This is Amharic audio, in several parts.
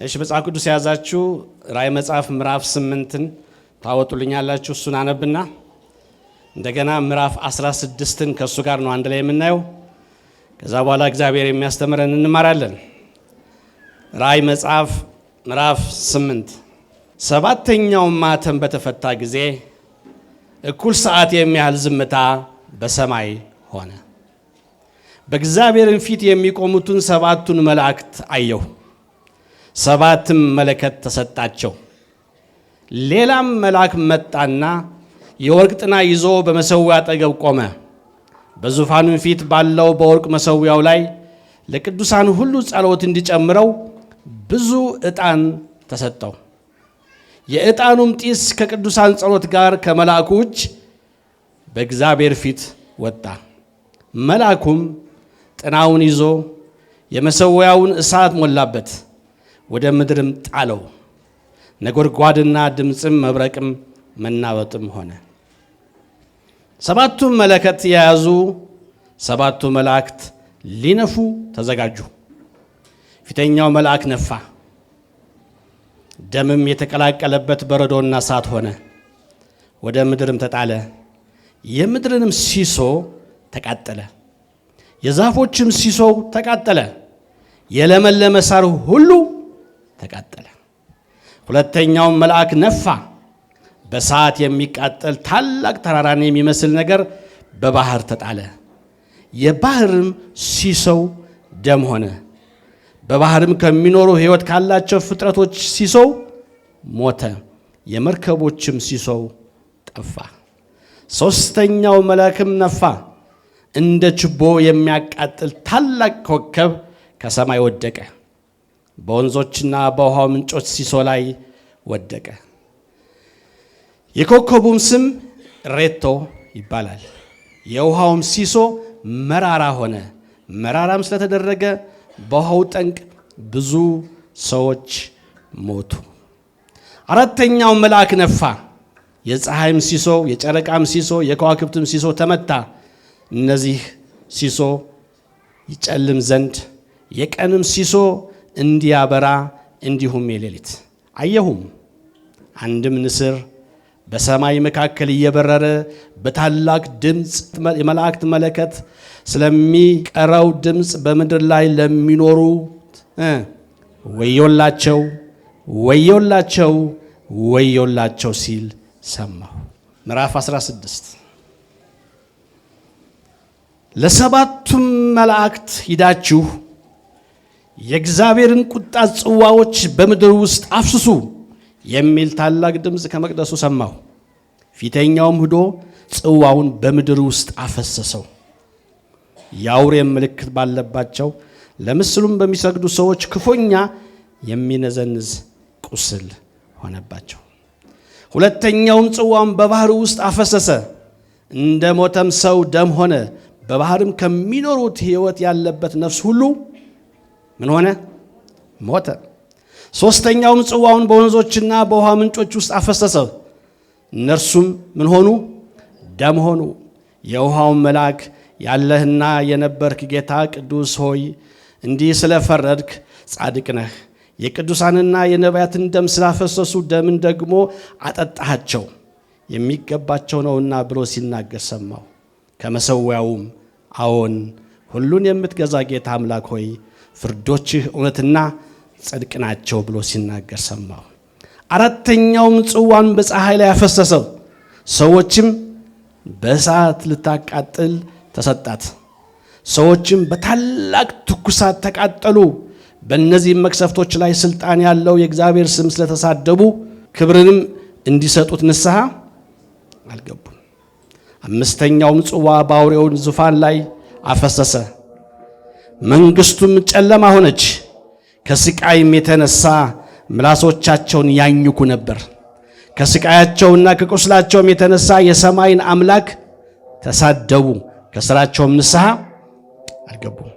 እሺ መጽሐፍ ቅዱስ ያዛችሁ ራዕይ መጽሐፍ ምዕራፍ 8ን ታወጡልኛላችሁ። እሱን አነብና እንደገና ምዕራፍ 16ን ከሱ ጋር ነው አንድ ላይ የምናየው። ከዛ በኋላ እግዚአብሔር የሚያስተምረን እንማራለን። ራዕይ መጽሐፍ ምዕራፍ 8 ሰባተኛው ማተም በተፈታ ጊዜ እኩል ሰዓት የሚያህል ዝምታ በሰማይ ሆነ። በእግዚአብሔር ፊት የሚቆሙትን ሰባቱን መላእክት አየሁ። ሰባትም መለከት ተሰጣቸው። ሌላም መልአክ መጣና የወርቅ ጥና ይዞ በመሠዊያው አጠገብ ቆመ። በዙፋኑ ፊት ባለው በወርቅ መሠዊያው ላይ ለቅዱሳን ሁሉ ጸሎት እንዲጨምረው ብዙ ዕጣን ተሰጠው። የዕጣኑም ጢስ ከቅዱሳን ጸሎት ጋር ከመልአኩ እጅ በእግዚአብሔር ፊት ወጣ። መልአኩም ጥናውን ይዞ የመሠዊያውን እሳት ሞላበት፣ ወደ ምድርም ጣለው። ነጎድጓድና ድምፅም መብረቅም መናወጥም ሆነ። ሰባቱም መለከት የያዙ ሰባቱ መላእክት ሊነፉ ተዘጋጁ። ፊተኛው መልአክ ነፋ፣ ደምም የተቀላቀለበት በረዶና እሳት ሆነ፣ ወደ ምድርም ተጣለ። የምድርንም ሲሶ ተቃጠለ፣ የዛፎችም ሲሶ ተቃጠለ፣ የለመለመ ሳር ሁሉ ተቃጠለ። ሁለተኛውም መልአክ ነፋ፣ በእሳት የሚቃጠል ታላቅ ተራራን የሚመስል ነገር በባህር ተጣለ። የባህርም ሲሶው ደም ሆነ። በባህርም ከሚኖሩ ሕይወት ካላቸው ፍጥረቶች ሲሶው ሞተ፣ የመርከቦችም ሲሶው ጠፋ። ሦስተኛው መልአክም ነፋ፣ እንደ ችቦ የሚያቃጥል ታላቅ ኮከብ ከሰማይ ወደቀ፣ በወንዞችና በውሃው ምንጮች ሲሶ ላይ ወደቀ። የኮከቡም ስም ሬቶ ይባላል። የውሃውም ሲሶ መራራ ሆነ። መራራም ስለተደረገ በውሃው ጠንቅ ብዙ ሰዎች ሞቱ። አራተኛው መልአክ ነፋ፣ የፀሐይም ሲሶ፣ የጨረቃም ሲሶ፣ የከዋክብትም ሲሶ ተመታ። እነዚህ ሲሶ ይጨልም ዘንድ የቀንም ሲሶ እንዲያበራ እንዲሁም የሌሊት። አየሁም አንድም ንስር በሰማይ መካከል እየበረረ በታላቅ ድምፅ የመላእክት መለከት ስለሚቀረው ድምፅ በምድር ላይ ለሚኖሩት ወዮላቸው ወዮላቸው ወዮላቸው ሲል ሰማሁ። ምዕራፍ 16 ለሰባቱም መላእክት ሂዳችሁ የእግዚአብሔርን ቁጣ ጽዋዎች በምድር ውስጥ አፍስሱ የሚል ታላቅ ድምፅ ከመቅደሱ ሰማሁ። ፊተኛውም ሄዶ ጽዋውን በምድር ውስጥ አፈሰሰው። የአውሬም ምልክት ባለባቸው ለምስሉም በሚሰግዱ ሰዎች ክፉኛ የሚነዘንዝ ቁስል ሆነባቸው። ሁለተኛውም ጽዋውን በባህር ውስጥ አፈሰሰ፣ እንደ ሞተም ሰው ደም ሆነ። በባህርም ከሚኖሩት ሕይወት ያለበት ነፍስ ሁሉ ምን ሆነ? ሞተ። ሦስተኛውም ጽዋውን በወንዞችና በውሃ ምንጮች ውስጥ አፈሰሰ። እነርሱም ምን ሆኑ? ደም ሆኑ። የውሃውን መልአክ ያለህና የነበርክ ጌታ ቅዱስ ሆይ እንዲህ ስለፈረድክ ጻድቅ ነህ። የቅዱሳንና የነቢያትን ደም ስላፈሰሱ ደምን ደግሞ አጠጣሃቸው፣ የሚገባቸው ነውና ብሎ ሲናገር ሰማሁ። ከመሠዊያውም አዎን ሁሉን የምትገዛ ጌታ አምላክ ሆይ ፍርዶችህ እውነትና ጽድቅ ናቸው ብሎ ሲናገር ሰማሁ። አራተኛውም ጽዋን በፀሐይ ላይ አፈሰሰው። ሰዎችም በእሳት ልታቃጥል ተሰጣት። ሰዎችም በታላቅ ትኩሳት ተቃጠሉ። በእነዚህም መቅሰፍቶች ላይ ሥልጣን ያለው የእግዚአብሔር ስም ስለተሳደቡ ክብርንም እንዲሰጡት ንስሐ አልገቡም። አምስተኛውም ጽዋ በአውሬውን ዙፋን ላይ አፈሰሰ። መንግሥቱም ጨለማ ሆነች። ከስቃይም የተነሳ ምላሶቻቸውን ያኝኩ ነበር። ከስቃያቸውና ከቁስላቸውም የተነሳ የሰማይን አምላክ ተሳደቡ፣ ከሥራቸውም ንስሐ አልገቡም።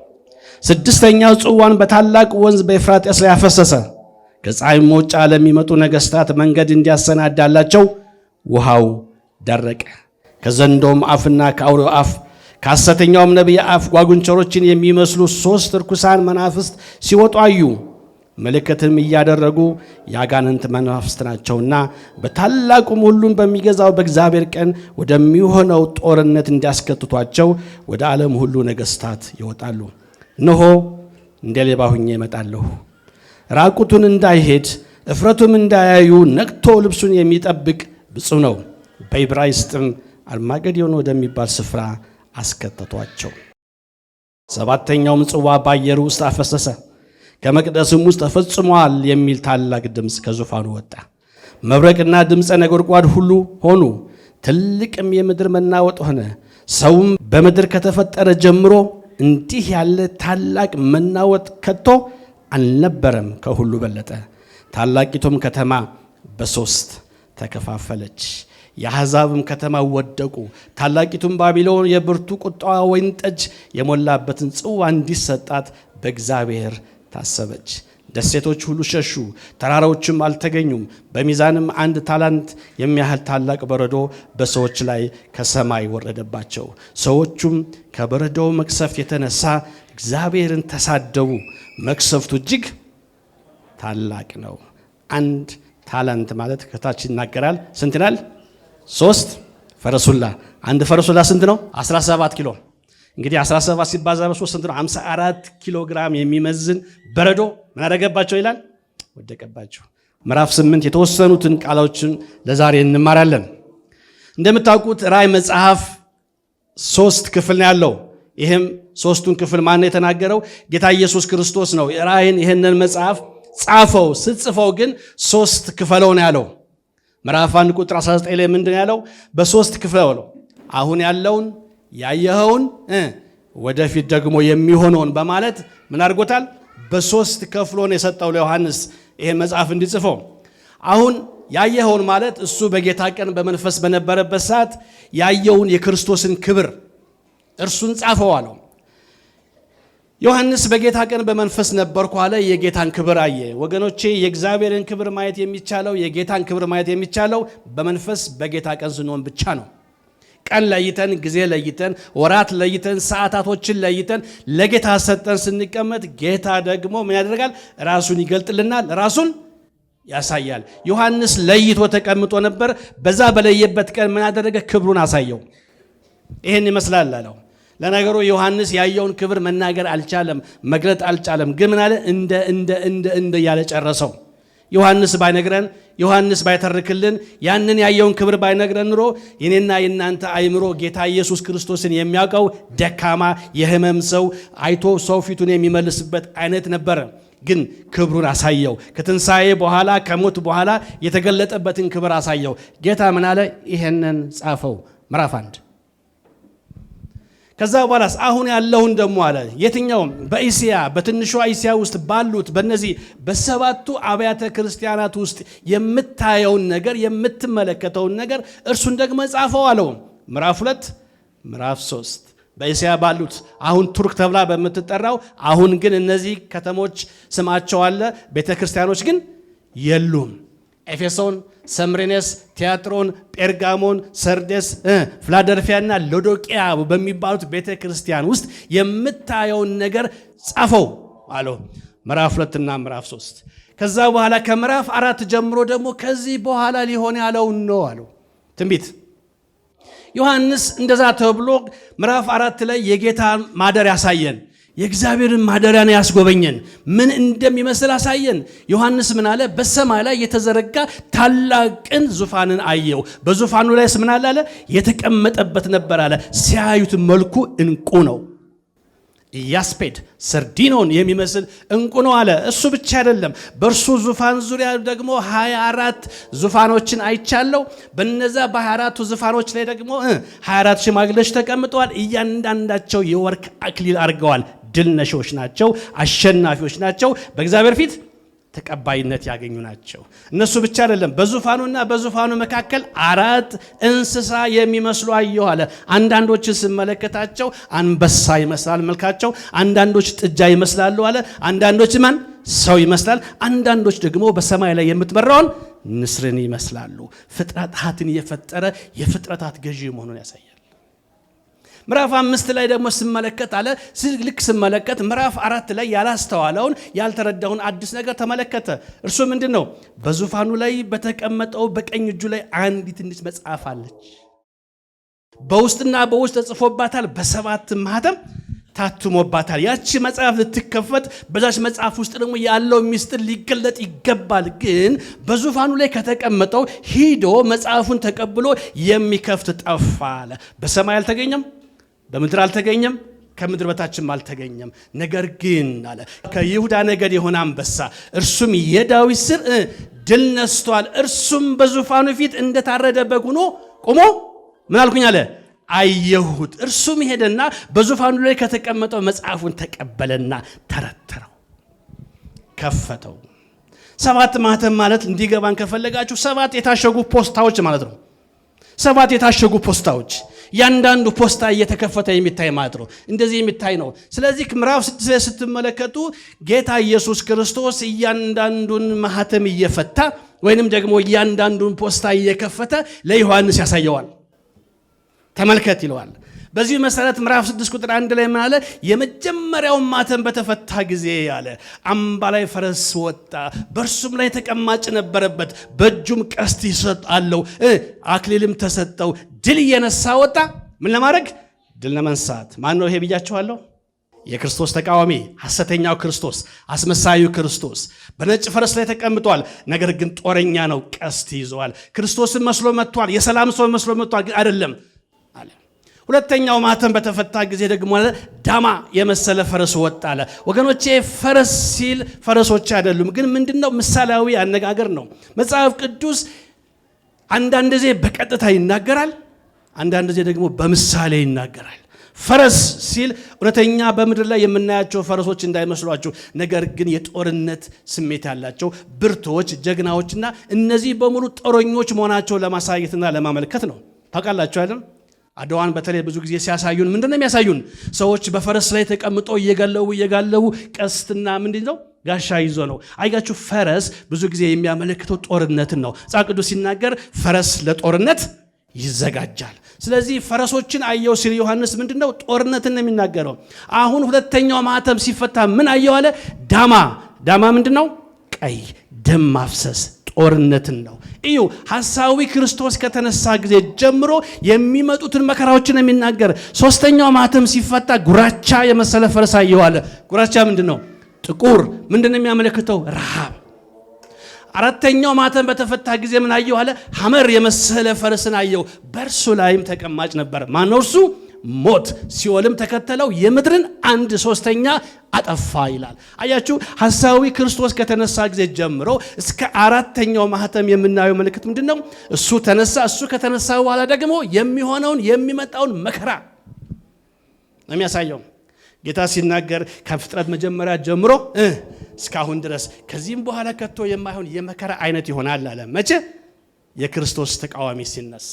ስድስተኛው ጽዋን በታላቅ ወንዝ በኤፍራጥስ ላይ አፈሰሰ። ከፀሐይም መውጫ ለሚመጡ ነገሥታት መንገድ እንዲያሰናዳላቸው ውሃው ደረቀ። ከዘንዶም አፍና ከአውሬው አፍ ከሐሰተኛውም ነቢይ አፍ ጓጉንቸሮችን የሚመስሉ 3 ርኩሳን መናፍስት ሲወጡ አዩ። ምልክትም እያደረጉ ያጋንንት መናፍስት ናቸውና በታላቁም ሁሉን በሚገዛው በእግዚአብሔር ቀን ወደሚሆነው ጦርነት እንዲያስከትቷቸው ወደ ዓለም ሁሉ ነገሥታት ይወጣሉ። እነሆ እንደ ሌባ ሆኜ እመጣለሁ። ራቁቱን እንዳይሄድ እፍረቱም እንዳያዩ ነቅቶ ልብሱን የሚጠብቅ ብፁዕ ነው። በዕብራይስጥም አርማጌዶን ወደሚባል ስፍራ አስከተቷቸው። ሰባተኛውም ጽዋ በአየር ውስጥ አፈሰሰ። ከመቅደስም ውስጥ ተፈጽሟል የሚል ታላቅ ድምፅ ከዙፋኑ ወጣ። መብረቅና ድምፀ ነጎድጓድ ሁሉ ሆኑ። ትልቅም የምድር መናወጥ ሆነ። ሰውም በምድር ከተፈጠረ ጀምሮ እንዲህ ያለ ታላቅ መናወጥ ከቶ አልነበረም፣ ከሁሉ በለጠ። ታላቂቱም ከተማ በሶስት ተከፋፈለች፣ የአሕዛብም ከተማ ወደቁ። ታላቂቱም ባቢሎን የብርቱ ቁጣዋ ወይን ጠጅ የሞላበትን ጽዋ እንዲሰጣት በእግዚአብሔር ታሰበች። ደሴቶች ሁሉ ሸሹ፣ ተራራዎችም አልተገኙም። በሚዛንም 1 ታላንት የሚያህል ታላቅ በረዶ በሰዎች ላይ ከሰማይ ወረደባቸው። ሰዎቹም ከበረዶው መቅሰፍት የተነሳ እግዚአብሔርን ተሳደቡ። መቅሰፍቱ እጅግ ታላቅ ነው። 1 ታላንት ማለት ከታች ይናገራል። ስንት ይላል? 3 ፈረሱላ። 1 ፈረሱላ ስንት ነው? 17 ኪሎ። እንግዲህ 17 ሲባዛ በ3 ስንት ነው? 54 ኪሎ ግራም የሚመዝን በረዶ ምን አደረገባቸው ይላል? ወደቀባቸው። ምዕራፍ 8 የተወሰኑትን ቃሎችን ለዛሬ እንማራለን። እንደምታውቁት ራእይ መጽሐፍ 3 ክፍል ነው ያለው። ይህም 3ቱን ክፍል ማን ነው የተናገረው? ጌታ ኢየሱስ ክርስቶስ ነው። ራእይን ይህንን መጽሐፍ ጻፈው። ስትጽፈው ግን 3 ክፈለው ነው ያለው። ምዕራፍ 1 ቁጥር 19 ላይ ምንድን ያለው? በ3 ክፍለው ነው። አሁን ያለውን ያየኸውን ወደፊት ደግሞ የሚሆነውን በማለት ምን አድርጎታል? በ3 ከፍሎ ነው የሰጠው ለዮሐንስ ይሄን መጽሐፍ እንዲጽፈው። አሁን ያየኸውን ማለት እሱ በጌታ ቀን በመንፈስ በነበረበት ሰዓት ያየውን የክርስቶስን ክብር እርሱን ጻፈው አለው። ዮሐንስ በጌታ ቀን በመንፈስ ነበርኩ አለ። የጌታን ክብር አየ። ወገኖቼ የእግዚአብሔርን ክብር ማየት የሚቻለው የጌታን ክብር ማየት የሚቻለው በመንፈስ በጌታ ቀን ስንሆን ብቻ ነው። ቀን ለይተን፣ ጊዜ ለይተን፣ ወራት ለይተን፣ ሰዓታቶችን ለይተን ለጌታ ሰጠን ስንቀመጥ ጌታ ደግሞ ምን ያደርጋል? ራሱን ይገልጥልናል፣ ራሱን ያሳያል። ዮሐንስ ለይቶ ተቀምጦ ነበር። በዛ በለየበት ቀን ምን ያደረገ? ክብሩን አሳየው። ይሄን ይመስላል አለው። ለነገሩ ዮሐንስ ያየውን ክብር መናገር አልቻለም፣ መግለጥ አልቻለም። ግን ምን አለ? እንደ ያለ ጨረሰው። ዮሐንስ ባይነግረን፣ ዮሐንስ ባይተርክልን፣ ያንን ያየውን ክብር ባይነግረን ኑሮ የኔና የናንተ አይምሮ ጌታ ኢየሱስ ክርስቶስን የሚያውቀው ደካማ የሕመም ሰው አይቶ ሰው ፊቱን የሚመልስበት አይነት ነበረ። ግን ክብሩን አሳየው። ከትንሣኤ በኋላ ከሞት በኋላ የተገለጠበትን ክብር አሳየው። ጌታ ምን አለ? ይሄንን ጻፈው። ምዕራፍ 1 ከዛ በኋላ አሁን ያለውን ደግሞ አለ። የትኛውም በእስያ በትንሿ እስያ ውስጥ ባሉት በእነዚህ በ7ቱ አብያተ ክርስቲያናት ውስጥ የምታየውን ነገር የምትመለከተውን ነገር እርሱን ደግሞ ጻፈው አለው። ምዕራፍ 2 ምዕራፍ 3 በእስያ ባሉት አሁን ቱርክ ተብላ በምትጠራው አሁን ግን እነዚህ ከተሞች ስማቸው አለ፣ ቤተ ክርስቲያኖች ግን የሉም። ኤፌሶን፣ ሰምሬኔስ፣ ቲያጥሮን፣ ጴርጋሞን፣ ሰርዴስ፣ ፊላደልፊያና ሎዶቅያ በሚባሉት ቤተ ክርስቲያን ውስጥ የምታየውን ነገር ጻፈው አለው። ምዕራፍ 2 እና ምዕራፍ 3 ከዛ በኋላ ከምዕራፍ 4 ጀምሮ ደግሞ ከዚህ በኋላ ሊሆን ያለውን ነው አለው። ትንቢት ዮሐንስ እንደዛ ተብሎ ምዕራፍ 4 ላይ የጌታን ማደሪያ ያሳየን፣ የእግዚአብሔርን ማደሪያን ያስጎበኘን፣ ምን እንደሚመስል አሳየን። ዮሐንስ ምን አለ? በሰማይ ላይ የተዘረጋ ታላቅን ዙፋንን አየው። በዙፋኑ ላይ ምን አለ? የተቀመጠበት ነበር አለ። ሲያዩት መልኩ እንቁ ነው፣ ኢያስፔድ ሰርዲኖን የሚመስል እንቁ ነው አለ። እሱ ብቻ አይደለም፣ በእርሱ ዙፋን ዙሪያ ደግሞ 24 ዙፋኖችን አይቻለው። በነዛ በ24ቱ ዙፋኖች ላይ ደግሞ 24 ሽማግሌዎች ተቀምጠዋል። እያንዳንዳቸው የወርቅ አክሊል አድርገዋል። ድል ነሾች ናቸው፣ አሸናፊዎች ናቸው፣ በእግዚአብሔር ፊት ተቀባይነት ያገኙ ናቸው። እነሱ ብቻ አይደለም፣ በዙፋኑና በዙፋኑ መካከል 4 እንስሳ የሚመስሉ አየሁ አለ። አንዳንዶችን ስመለከታቸው አንበሳ ይመስላል መልካቸው፣ አንዳንዶች ጥጃ ይመስላሉ አለ። አንዳንዶች ማን ሰው ይመስላል፣ አንዳንዶች ደግሞ በሰማይ ላይ የምትበራውን ንስርን ይመስላሉ። ፍጥረታትን የፈጠረ የፍጥረታት ገዢ መሆኑን ያሳያል። ምዕራፍ 5 ላይ ደግሞ ስመለከት አለ ልክ ስመለከት ምዕራፍ 4 ላይ ያላስተዋለውን ያልተረዳውን አዲስ ነገር ተመለከተ። እርሱ ምንድነው? በዙፋኑ ላይ በተቀመጠው በቀኝ እጁ ላይ አንዲት ትንሽ መጽሐፍ አለች። በውስጥና በውስጥ ተጽፎባታል፣ በሰባት ማህተም ታትሞባታል። ያቺ መጽሐፍ ልትከፈት በዛች መጽሐፍ ውስጥ ደግሞ ያለው ምስጢር ሊገለጥ ይገባል። ግን በዙፋኑ ላይ ከተቀመጠው ሂዶ መጽሐፉን ተቀብሎ የሚከፍት ጠፋ አለ። በሰማይ አልተገኘም፣ በምድር አልተገኘም፣ ከምድር በታችም አልተገኘም። ነገር ግን አለ ከይሁዳ ነገድ የሆነ አንበሳ እርሱም የዳዊት ስር ድል ነስቷል። እርሱም በዙፋኑ ፊት እንደታረደ በግ ሆኖ ቆሞ ምን አልኩኝ አለ አየሁት። እርሱም ሄደና በዙፋኑ ላይ ከተቀመጠው መጽሐፉን ተቀበለና ተረተረው፣ ከፈተው። ሰባት ማህተም ማለት እንዲገባን ከፈለጋችሁ ሰባት የታሸጉ ፖስታዎች ማለት ነው። ሰባት የታሸጉ ፖስታዎች፣ ያንዳንዱ ፖስታ እየተከፈተ የሚታይ ማለት ነው። እንደዚህ የሚታይ ነው። ስለዚህ ምዕራፍ 6 ላይ ስትመለከቱ ጌታ ኢየሱስ ክርስቶስ እያንዳንዱን ማህተም እየፈታ ወይንም ደግሞ እያንዳንዱን ፖስታ እየከፈተ ለዮሐንስ ያሳየዋል። ተመልከት ይለዋል። በዚህ መሰረት ምዕራፍ 6 ቁጥር 1 ላይ ምን አለ? የመጀመሪያው ማተም በተፈታ ጊዜ አለ አምባ ላይ ፈረስ ወጣ፣ በእርሱም ላይ ተቀማጭ ነበረበት፣ በእጁም ቀስት ይሰጣለው፣ አክሊልም ተሰጠው። ድል እየነሳ ወጣ። ምን ለማድረግ? ድል ለመንሳት። ማን ነው ይሄ ብያችኋለሁ? የክርስቶስ ተቃዋሚ፣ ሐሰተኛው ክርስቶስ፣ አስመሳዩ ክርስቶስ በነጭ ፈረስ ላይ ተቀምጧል። ነገር ግን ጦረኛ ነው፣ ቀስት ይዘዋል። ክርስቶስን መስሎ መጥቷል። የሰላም ሰው መስሎ መጥቷል፣ ግን አይደለም አለ። ሁለተኛው ማተም በተፈታ ጊዜ ደግሞ ዳማ የመሰለ ፈረስ ወጣ አለ። ወገኖቼ ፈረስ ሲል ፈረሶች አይደሉም፣ ግን ምንድነው? ምሳሌያዊ አነጋገር ነው። መጽሐፍ ቅዱስ አንዳንድ ጊዜ በቀጥታ ይናገራል፣ አንዳንድ ጊዜ ደግሞ በምሳሌ ይናገራል። ፈረስ ሲል እውነተኛ በምድር ላይ የምናያቸው ፈረሶች እንዳይመስሏችሁ፣ ነገር ግን የጦርነት ስሜት ያላቸው ብርቶች፣ ጀግናዎችና እነዚህ በሙሉ ጦረኞች መሆናቸው ለማሳየትና ለማመልከት ነው። ታውቃላችሁ አይደል? አድዋን በተለይ ብዙ ጊዜ ሲያሳዩን ምንድነው የሚያሳዩን? ሰዎች በፈረስ ላይ ተቀምጠው እየጋለቡ ቀስትና ምንድነው ጋሻ ይዞ ነው። አያችሁ፣ ፈረስ ብዙ ጊዜ የሚያመለክተው ጦርነትን ነው። መጽሐፍ ቅዱስ ሲናገር ፈረስ ለጦርነት ይዘጋጃል። ስለዚህ ፈረሶችን አየው ሲል ዮሐንስ ምንድነው? ጦርነትን ነው የሚናገረው። አሁን ሁለተኛው ማህተም ሲፈታ ምን አየው አለ? ዳማ ምንድነው? ቀይ ደም ማፍሰስ ጦርነትን ነው። እዩ፣ ሐሳዊ ክርስቶስ ከተነሳ ጊዜ ጀምሮ የሚመጡትን መከራዎችን የሚናገር። ሶስተኛው ማህተም ሲፈታ ጉራቻ የመሰለ ፈረስ አየው አለ። ጉራቻ ምንድነው? ጥቁር። ምንድነው የሚያመለክተው? ረሃብ። አራተኛው ማህተም በተፈታ ጊዜ ምን አየው አለ? ሐመር የመሰለ ፈረስን አየው፣ በእርሱ ላይም ተቀማጭ ነበር። ማነው እርሱ? ሞት፣ ሲኦልም ተከተለው፣ የምድርን 1/3 አጠፋ ይላል። አያችሁ፣ ሐሳዊ ክርስቶስ ከተነሳ ጊዜ ጀምሮ እስከ አራተኛው ማህተም የምናየው ምልክት ምንድነው? እሱ ተነሳ። እሱ ከተነሳ በኋላ ደግሞ የሚሆነውን የሚመጣውን መከራ ነው የሚያሳየው። ጌታ ሲናገር ከፍጥረት መጀመሪያ ጀምሮ እስካሁን ድረስ ከዚህም በኋላ ከቶ የማይሆን የመከራ አይነት ይሆናል አለ። መቼ? የክርስቶስ ተቃዋሚ ሲነሳ።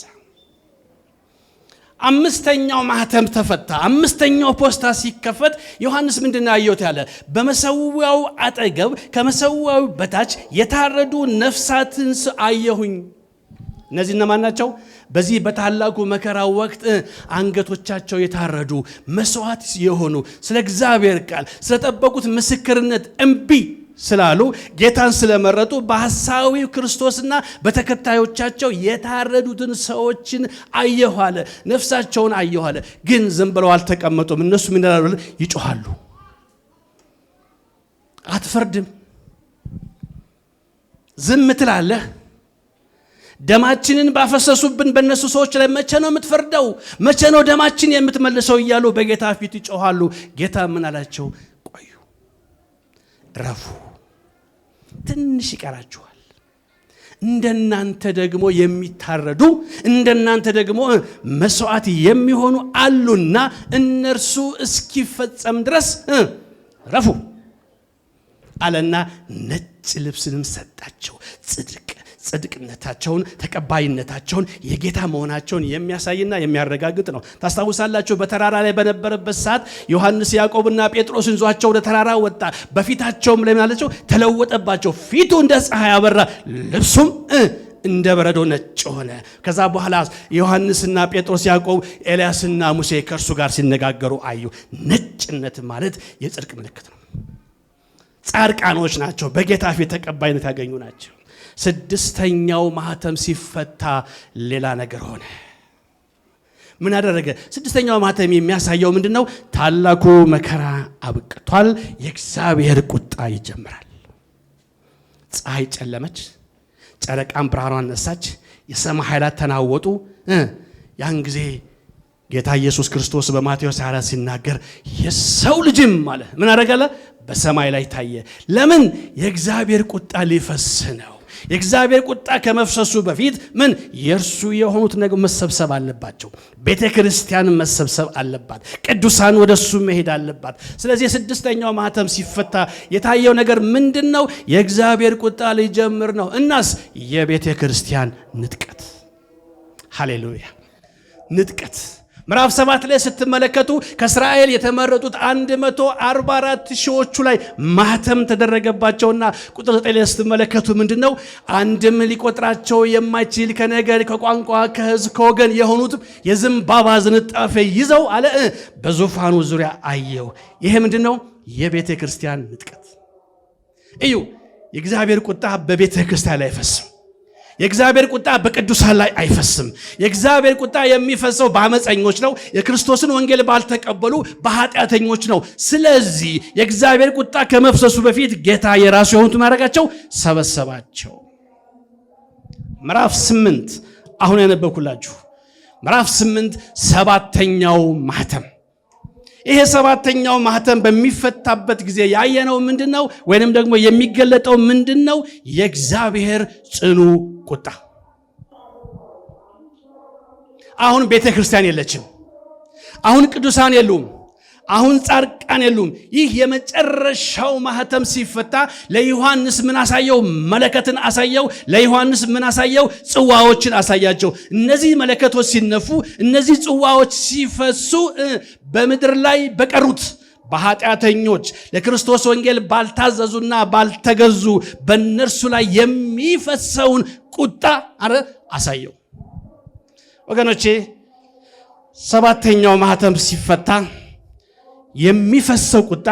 አምስተኛው ማህተም ተፈታ። አምስተኛው ፖስታ ሲከፈት ዮሐንስ ምንድነው ያየሁት ያለ? በመሰዊያው አጠገብ ከመሰዊያው በታች የታረዱ ነፍሳትን አየሁኝ። እነዚህ እነማን ናቸው? በዚህ በታላቁ መከራ ወቅት አንገቶቻቸው የታረዱ መስዋዕት የሆኑ ስለ እግዚአብሔር ቃል ስለጠበቁት ምስክርነት እምቢ ስላሉ ጌታን ስለመረጡ በሐሳዊው ክርስቶስና በተከታዮቻቸው የታረዱትን ሰዎችን አየሁ አለ። ነፍሳቸውን አየሁ አለ። ግን ዝም ብለው አልተቀመጡም። እነሱ ምን ይላሉ? ይጮሃሉ። አትፈርድም፣ ዝም ትላለህ። ደማችንን ባፈሰሱብን በእነሱ ሰዎች ላይ መቼ ነው የምትፈርደው? መቼ ነው ደማችን የምትመልሰው? እያሉ በጌታ ፊት ይጮሃሉ። ጌታ ምን አላቸው? ቆዩ፣ ረፉ፣ ትንሽ ይቀራችኋል። እንደናንተ ደግሞ የሚታረዱ እንደናንተ ደግሞ መስዋዕት የሚሆኑ አሉና እነርሱ እስኪፈጸም ድረስ ረፉ አለና ነጭ ልብስንም ሰጣቸው። ጽድቅነታቸውን ተቀባይነታቸውን የጌታ መሆናቸውን የሚያሳይና የሚያረጋግጥ ነው። ታስታውሳላችሁ፣ በተራራ ላይ በነበረበት ሰዓት ዮሐንስ ያዕቆብና ጴጥሮስን ይዟቸው ወደ ተራራ ወጣ። በፊታቸውም ላይ ምናላቸው? ተለወጠባቸው። ፊቱ እንደ ፀሐይ አበራ፣ ልብሱም እንደ በረዶ ነጭ ሆነ። ከዛ በኋላ ዮሐንስና ጴጥሮስ፣ ያዕቆብ፣ ኤልያስና ሙሴ ከእርሱ ጋር ሲነጋገሩ አዩ። ነጭነት ማለት የጽድቅ ምልክት ነው። ጻድቃኖች ናቸው፣ በጌታ ፊት ተቀባይነት ያገኙ ናቸው። ስድስተኛው ማህተም ሲፈታ ሌላ ነገር ሆነ። ምን አደረገ? ስድስተኛው ማህተም የሚያሳየው ምንድነው? ታላቁ መከራ አብቅቷል። የእግዚአብሔር ቁጣ ይጀምራል። ፀሐይ ጨለመች፣ ጨረቃም ብርሃኗን ነሳች፣ የሰማይ ኃይላት ተናወጡ። ያን ጊዜ ጌታ ኢየሱስ ክርስቶስ በማቴዎስ 24 ሲናገር የሰው ልጅም አለ ምን አደረገለ? በሰማይ ላይ ታየ። ለምን? የእግዚአብሔር ቁጣ ሊፈስ ነው። የእግዚአብሔር ቁጣ ከመፍሰሱ በፊት ምን የእርሱ የሆኑት ነገር መሰብሰብ አለባቸው። ቤተ ክርስቲያን መሰብሰብ አለባት። ቅዱሳን ወደሱ መሄድ አለባት። ስለዚህ የስድስተኛው ማህተም ሲፈታ የታየው ነገር ምንድነው? የእግዚአብሔር ቁጣ ሊጀምር ነው። እናስ የቤተ ክርስቲያን ንጥቀት። ሃሌሉያ! ንጥቀት ምዕራፍ 7 ላይ ስትመለከቱ ከእስራኤል የተመረጡት 144 ሺዎቹ ላይ ማህተም ተደረገባቸውና ቁጥር 9 ላይ ስትመለከቱ ምንድነው? አንድም ሊቆጥራቸው የማይችል ከነገድ፣ ከቋንቋ፣ ከሕዝብ፣ ከወገን የሆኑት የዘንባባ ዝንጣፌ ይዘው አለ በዙፋኑ ዙሪያ አየው። ይሄ ምንድነው? የቤተ ክርስቲያን ንጥቀት። እዩ፣ የእግዚአብሔር ቁጣ በቤተ ክርስቲያን ላይ አይፈስም። የእግዚአብሔር ቁጣ በቅዱሳን ላይ አይፈስም። የእግዚአብሔር ቁጣ የሚፈሰው በአመፀኞች ነው። የክርስቶስን ወንጌል ባልተቀበሉ በኃጢአተኞች ነው። ስለዚህ የእግዚአብሔር ቁጣ ከመፍሰሱ በፊት ጌታ የራሱ የሆኑት ማረጋቸው ሰበሰባቸው። ምዕራፍ 8 አሁን ያነበብኩላችሁ ምዕራፍ 8 ሰባተኛው ማህተም። ይሄ ሰባተኛው ማህተም በሚፈታበት ጊዜ ያየነው ምንድነው? ወይንም ደግሞ የሚገለጠው ምንድነው? የእግዚአብሔር ጽኑ ቁጣ። አሁን ቤተ ክርስቲያን የለችም። አሁን ቅዱሳን የሉም። አሁን ጻድቃን የሉም። ይህ የመጨረሻው ማህተም ሲፈታ ለዮሐንስ ምን አሳየው? መለከትን አሳየው። ለዮሐንስ ምን አሳየው? ጽዋዎችን አሳያቸው። እነዚህ መለከቶች ሲነፉ፣ እነዚህ ጽዋዎች ሲፈሱ በምድር ላይ በቀሩት በኃጢአተኞች ለክርስቶስ ወንጌል ባልታዘዙና ባልተገዙ በእነርሱ ላይ የሚፈሰውን ቁጣ አሳየው። ወገኖቼ ሰባተኛው ማህተም ሲፈታ የሚፈሰው ቁጣ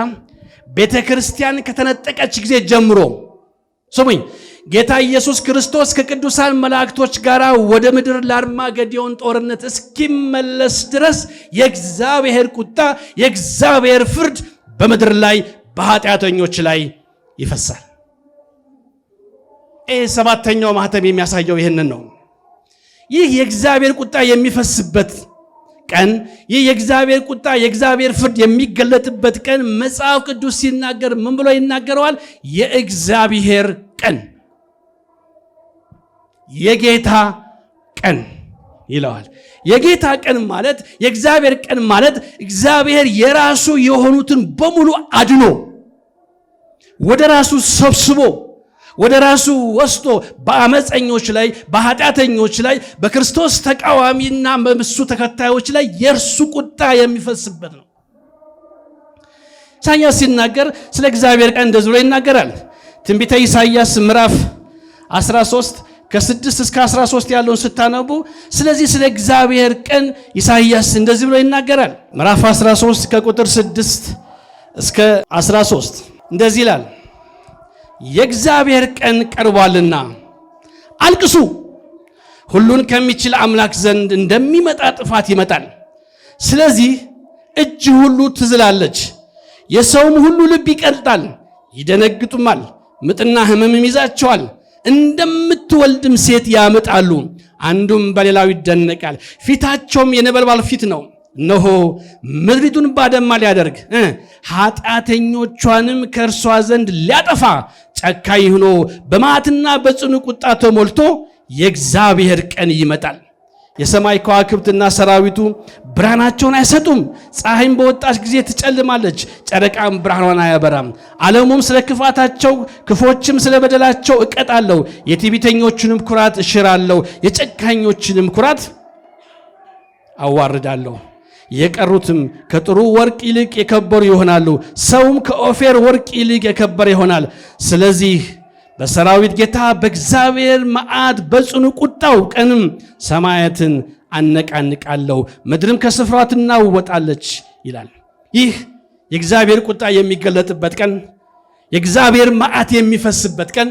ቤተ ክርስቲያን ከተነጠቀች ጊዜ ጀምሮ ስሙኝ፣ ጌታ ኢየሱስ ክርስቶስ ከቅዱሳን መላእክቶች ጋር ወደ ምድር ለአርማጌዶን ጦርነት እስኪመለስ ድረስ የእግዚአብሔር ቁጣ፣ የእግዚአብሔር ፍርድ በምድር ላይ በኃጢአተኞች ላይ ይፈሳል። ሰባተኛው ማህተም የሚያሳየው ይህንን ነው። ይህ የእግዚአብሔር ቁጣ የሚፈስበት ቀን፣ ይህ የእግዚአብሔር ቁጣ የእግዚአብሔር ፍርድ የሚገለጥበት ቀን መጽሐፍ ቅዱስ ሲናገር ምን ብሎ ይናገረዋል? የእግዚአብሔር ቀን፣ የጌታ ቀን ይለዋል። የጌታ ቀን ማለት የእግዚአብሔር ቀን ማለት እግዚአብሔር የራሱ የሆኑትን በሙሉ አድኖ ወደ ራሱ ሰብስቦ ወደ ራሱ ወስዶ በአመፀኞች ላይ በኃጢአተኞች ላይ በክርስቶስ ተቃዋሚና በእሱ ተከታዮች ላይ የእርሱ ቁጣ የሚፈስበት ነው። ኢሳይያስ ሲናገር ስለ እግዚአብሔር ቀን እንደዚህ ብሎ ይናገራል። ትንቢተ ኢሳይያስ ምዕራፍ 13 ከ6 እስከ 13 ያለውን ስታነቡ ስለዚህ ስለ እግዚአብሔር ቀን ኢሳይያስ እንደዚህ ብሎ ይናገራል። ምዕራፍ 13 ከቁጥር 6 እስከ 13 እንደዚህ ይላል። የእግዚአብሔር ቀን ቀርቧልና አልቅሱ፣ ሁሉን ከሚችል አምላክ ዘንድ እንደሚመጣ ጥፋት ይመጣል። ስለዚህ እጅ ሁሉ ትዝላለች፣ የሰውም ሁሉ ልብ ይቀልጣል፣ ይደነግጡማል፣ ምጥና ሕመምም ይዛቸዋል። እንደምትወልድም ሴት ያምጣሉ፣ አንዱም በሌላው ይደነቃል። ፊታቸውም የነበልባል ፊት ነው። እነሆ ምድሪቱን ባድማ ሊያደርግ ኃጢአተኞቿንም ከእርሷ ዘንድ ሊያጠፋ ጨካኝ ሆኖ በመዓትና በጽኑ ቁጣ ተሞልቶ የእግዚአብሔር ቀን ይመጣል። የሰማይ ከዋክብትና ሰራዊቱ ብርሃናቸውን አይሰጡም። ፀሐይም በወጣች ጊዜ ትጨልማለች፣ ጨረቃም ብርሃኗን አያበራም። ዓለሙም ስለ ክፋታቸው ክፎችም ስለ በደላቸው እቀጣለሁ። የትዕቢተኞችንም ኩራት እሽራለሁ፣ የጨካኞችንም ኩራት አዋርዳለሁ። የቀሩትም ከጥሩ ወርቅ ይልቅ የከበሩ ይሆናሉ፣ ሰውም ከኦፌር ወርቅ ይልቅ የከበረ ይሆናል። ስለዚህ በሰራዊት ጌታ በእግዚአብሔር መዓት በጽኑ ቁጣው ቀንም ሰማያትን አነቃንቃለሁ፣ ምድርም ከስፍራዋ ትናወጣለች ይላል። ይህ የእግዚአብሔር ቁጣ የሚገለጥበት ቀን፣ የእግዚአብሔር መዓት የሚፈስበት ቀን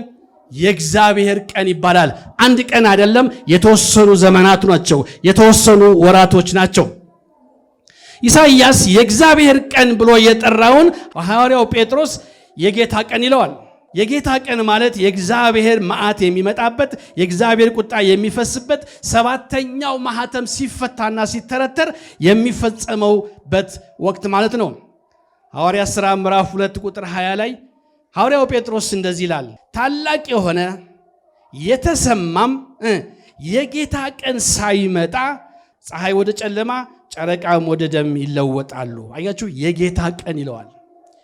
የእግዚአብሔር ቀን ይባላል። አንድ ቀን አይደለም፣ የተወሰኑ ዘመናት ናቸው፣ የተወሰኑ ወራቶች ናቸው። ኢሳይያስ የእግዚአብሔር ቀን ብሎ የጠራውን ሐዋርያው ጴጥሮስ የጌታ ቀን ይለዋል። የጌታ ቀን ማለት የእግዚአብሔር መዓት የሚመጣበት፣ የእግዚአብሔር ቁጣ የሚፈስበት፣ ሰባተኛው ማህተም ሲፈታና ሲተረተር የሚፈጸመውበት ወቅት ማለት ነው። ሐዋርያት ሥራ ምዕራፍ 2 ቁጥር 20 ላይ ሐዋርያው ጴጥሮስ እንደዚህ ይላል፣ ታላቅ የሆነ የተሰማም የጌታ ቀን ሳይመጣ ፀሐይ ወደ ጨለማ ጨረቃም ወደ ደም ይለወጣሉ። አያችሁ፣ የጌታ ቀን ይለዋል።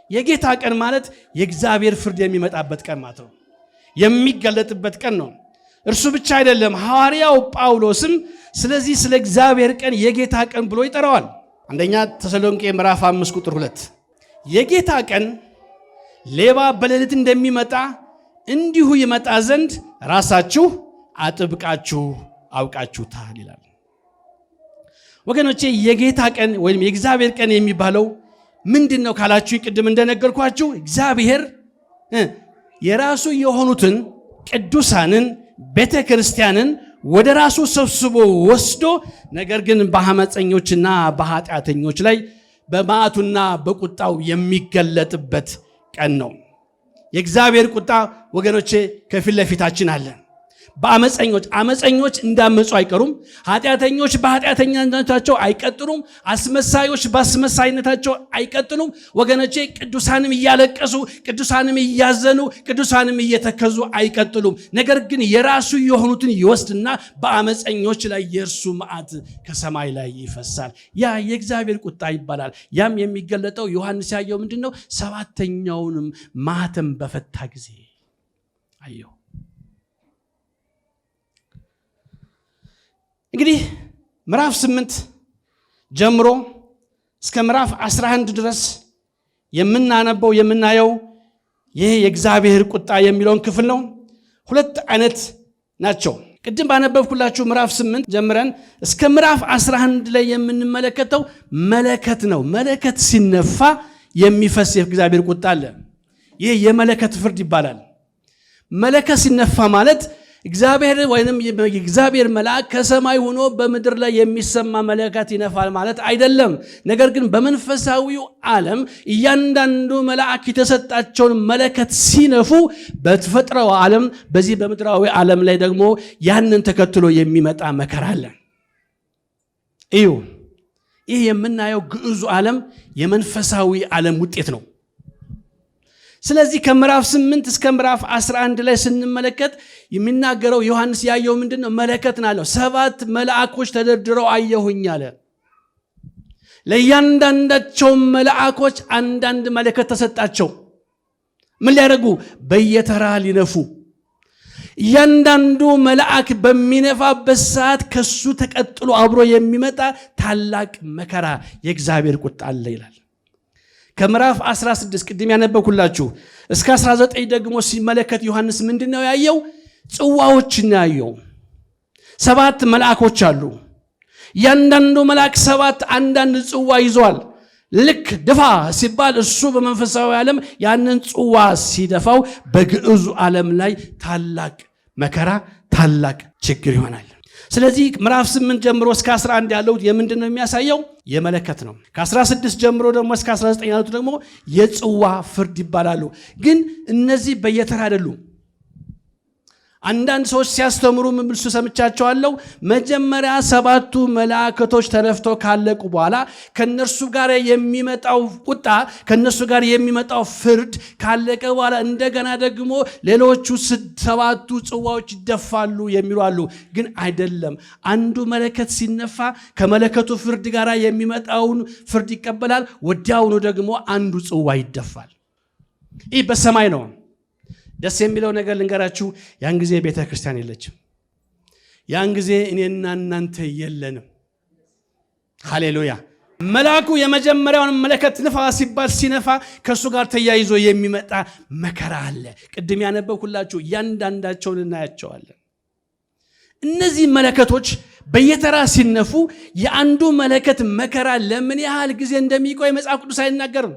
የጌታ ቀን ማለት የእግዚአብሔር ፍርድ የሚመጣበት ቀን ማለት ነው፣ የሚገለጥበት ቀን ነው። እርሱ ብቻ አይደለም፣ ሐዋርያው ጳውሎስም ስለዚህ ስለ እግዚአብሔር ቀን የጌታ ቀን ብሎ ይጠራዋል። አንደኛ ተሰሎንቄ ምዕራፍ 5 ቁጥር 2 የጌታ ቀን ሌባ በሌሊት እንደሚመጣ እንዲሁ ይመጣ ዘንድ ራሳችሁ አጥብቃችሁ አውቃችሁታል ይላል። ወገኖቼ የጌታ ቀን ወይም የእግዚአብሔር ቀን የሚባለው ምንድን ነው ካላችሁ፣ ቅድም እንደነገርኳችሁ እግዚአብሔር የራሱ የሆኑትን ቅዱሳንን ቤተ ክርስቲያንን ወደ ራሱ ሰብስቦ ወስዶ ነገር ግን በአመፀኞችና በኃጢአተኞች ላይ በመዓቱና በቁጣው የሚገለጥበት ቀን ነው። የእግዚአብሔር ቁጣ ወገኖቼ ከፊት ለፊታችን አለ። አመፀኞች እንዳመፁ አይቀሩም። ኃጢአተኞች በኃጢአተኛነታቸው አይቀጥሉም። አስመሳዮች በአስመሳይነታቸው አይቀጥሉም። ወገኖቼ ቅዱሳንም እያለቀሱ፣ ቅዱሳንም እያዘኑ፣ ቅዱሳንም እየተከዙ አይቀጥሉም። ነገር ግን የራሱ የሆኑትን ይወስድና በአመፀኞች ላይ የእርሱ መዓት ከሰማይ ላይ ይፈሳል። ያ የእግዚአብሔር ቁጣ ይባላል። ያም የሚገለጠው ዮሐንስ ያየው ምንድን ነው? ሰባተኛውንም ማህተም በፈታ ጊዜ አየው። እንግዲህ ምዕራፍ 8 ጀምሮ እስከ ምዕራፍ 11 ድረስ የምናነበው የምናየው ይህ የእግዚአብሔር ቁጣ የሚለውን ክፍል ነው። ሁለት አይነት ናቸው። ቅድም ባነበብኩላችሁ ምዕራፍ 8 ጀምረን እስከ ምዕራፍ 11 ላይ የምንመለከተው መለከት ነው። መለከት ሲነፋ የሚፈስ የእግዚአብሔር ቁጣ አለ። ይህ የመለከት ፍርድ ይባላል። መለከት ሲነፋ ማለት እግዚአብሔር ወይንም የእግዚአብሔር መልአክ ከሰማይ ሆኖ በምድር ላይ የሚሰማ መለከት ይነፋል ማለት አይደለም። ነገር ግን በመንፈሳዊው ዓለም እያንዳንዱ መልአክ የተሰጣቸውን መለከት ሲነፉ በተፈጥሯዊ ዓለም በዚህ በምድራዊ ዓለም ላይ ደግሞ ያንን ተከትሎ የሚመጣ መከራ አለ። እዩ፣ ይህ የምናየው ግዑዙ ዓለም የመንፈሳዊ ዓለም ውጤት ነው። ስለዚህ ከምዕራፍ 8 እስከ ምዕራፍ 11 ላይ ስንመለከት የሚናገረው ዮሐንስ ያየው ምንድነው? መለከትን አለው። 7 መልአኮች ተደርድረው አየሁኝ አለ። ለእያንዳንዳቸው መልአኮች አንዳንድ መለከት ተሰጣቸው። ምን ሊያደርጉ? በየተራ ሊነፉ። እያንዳንዱ መልአክ በሚነፋበት ሰዓት ከሱ ተቀጥሎ አብሮ የሚመጣ ታላቅ መከራ የእግዚአብሔር ቁጣ አለ ይላል። ከምዕራፍ 16 ቅድም ያነበብኩላችሁ እስከ 19 ደግሞ ሲመለከት ዮሐንስ ምንድነው ያየው? ጽዋዎችን ያየው። 7 መልአኮች አሉ። ያንዳንዱ መልአክ 7 አንዳንድ ጽዋ ይዟል። ልክ ድፋ ሲባል እሱ በመንፈሳዊ ዓለም ያንን ጽዋ ሲደፋው በግዑዙ ዓለም ላይ ታላቅ መከራ፣ ታላቅ ችግር ይሆናል። ስለዚህ ምዕራፍ 8 ጀምሮ እስከ 11 ያለው የምንድን ነው የሚያሳየው? የመለከት ነው። ከ16 ጀምሮ ደግሞ እስከ 19 ያሉት ደግሞ የጽዋ ፍርድ ይባላሉ። ግን እነዚህ በየተራ አይደሉም። አንዳንድ ሰዎች ሲያስተምሩ ምምልሱ ሰምቻቸዋለሁ። መጀመሪያ 7ቱ መላእክቶች ተነፍተው ካለቁ በኋላ ከነርሱ ጋር የሚመጣው ቁጣ፣ ከነሱ ጋር የሚመጣው ፍርድ ካለቀ በኋላ እንደገና ደግሞ ሌሎቹ 7ቱ ጽዋዎች ይደፋሉ የሚሉ አሉ። ግን አይደለም። አንዱ መለከት ሲነፋ ከመለከቱ ፍርድ ጋር የሚመጣውን ፍርድ ይቀበላል። ወዲያውኑ ደግሞ አንዱ ጽዋ ይደፋል። ይህ በሰማይ ነው። ደስ የሚለው ነገር ልንገራችሁ፣ ያን ጊዜ ቤተ ክርስቲያን የለችም። ያን ጊዜ እኔና እናንተ የለንም። ሃሌሉያ! መልአኩ የመጀመሪያውን መለከት ንፋ ሲባል ሲነፋ ከሱ ጋር ተያይዞ የሚመጣ መከራ አለ። ቅድም ያነበብኩላችሁ እያንዳንዳቸውን እናያቸዋለን። እነዚህ መለከቶች በየተራ ሲነፉ የአንዱ መለከት መከራ ለምን ያህል ጊዜ እንደሚቆይ መጽሐፍ ቅዱስ አይናገርም።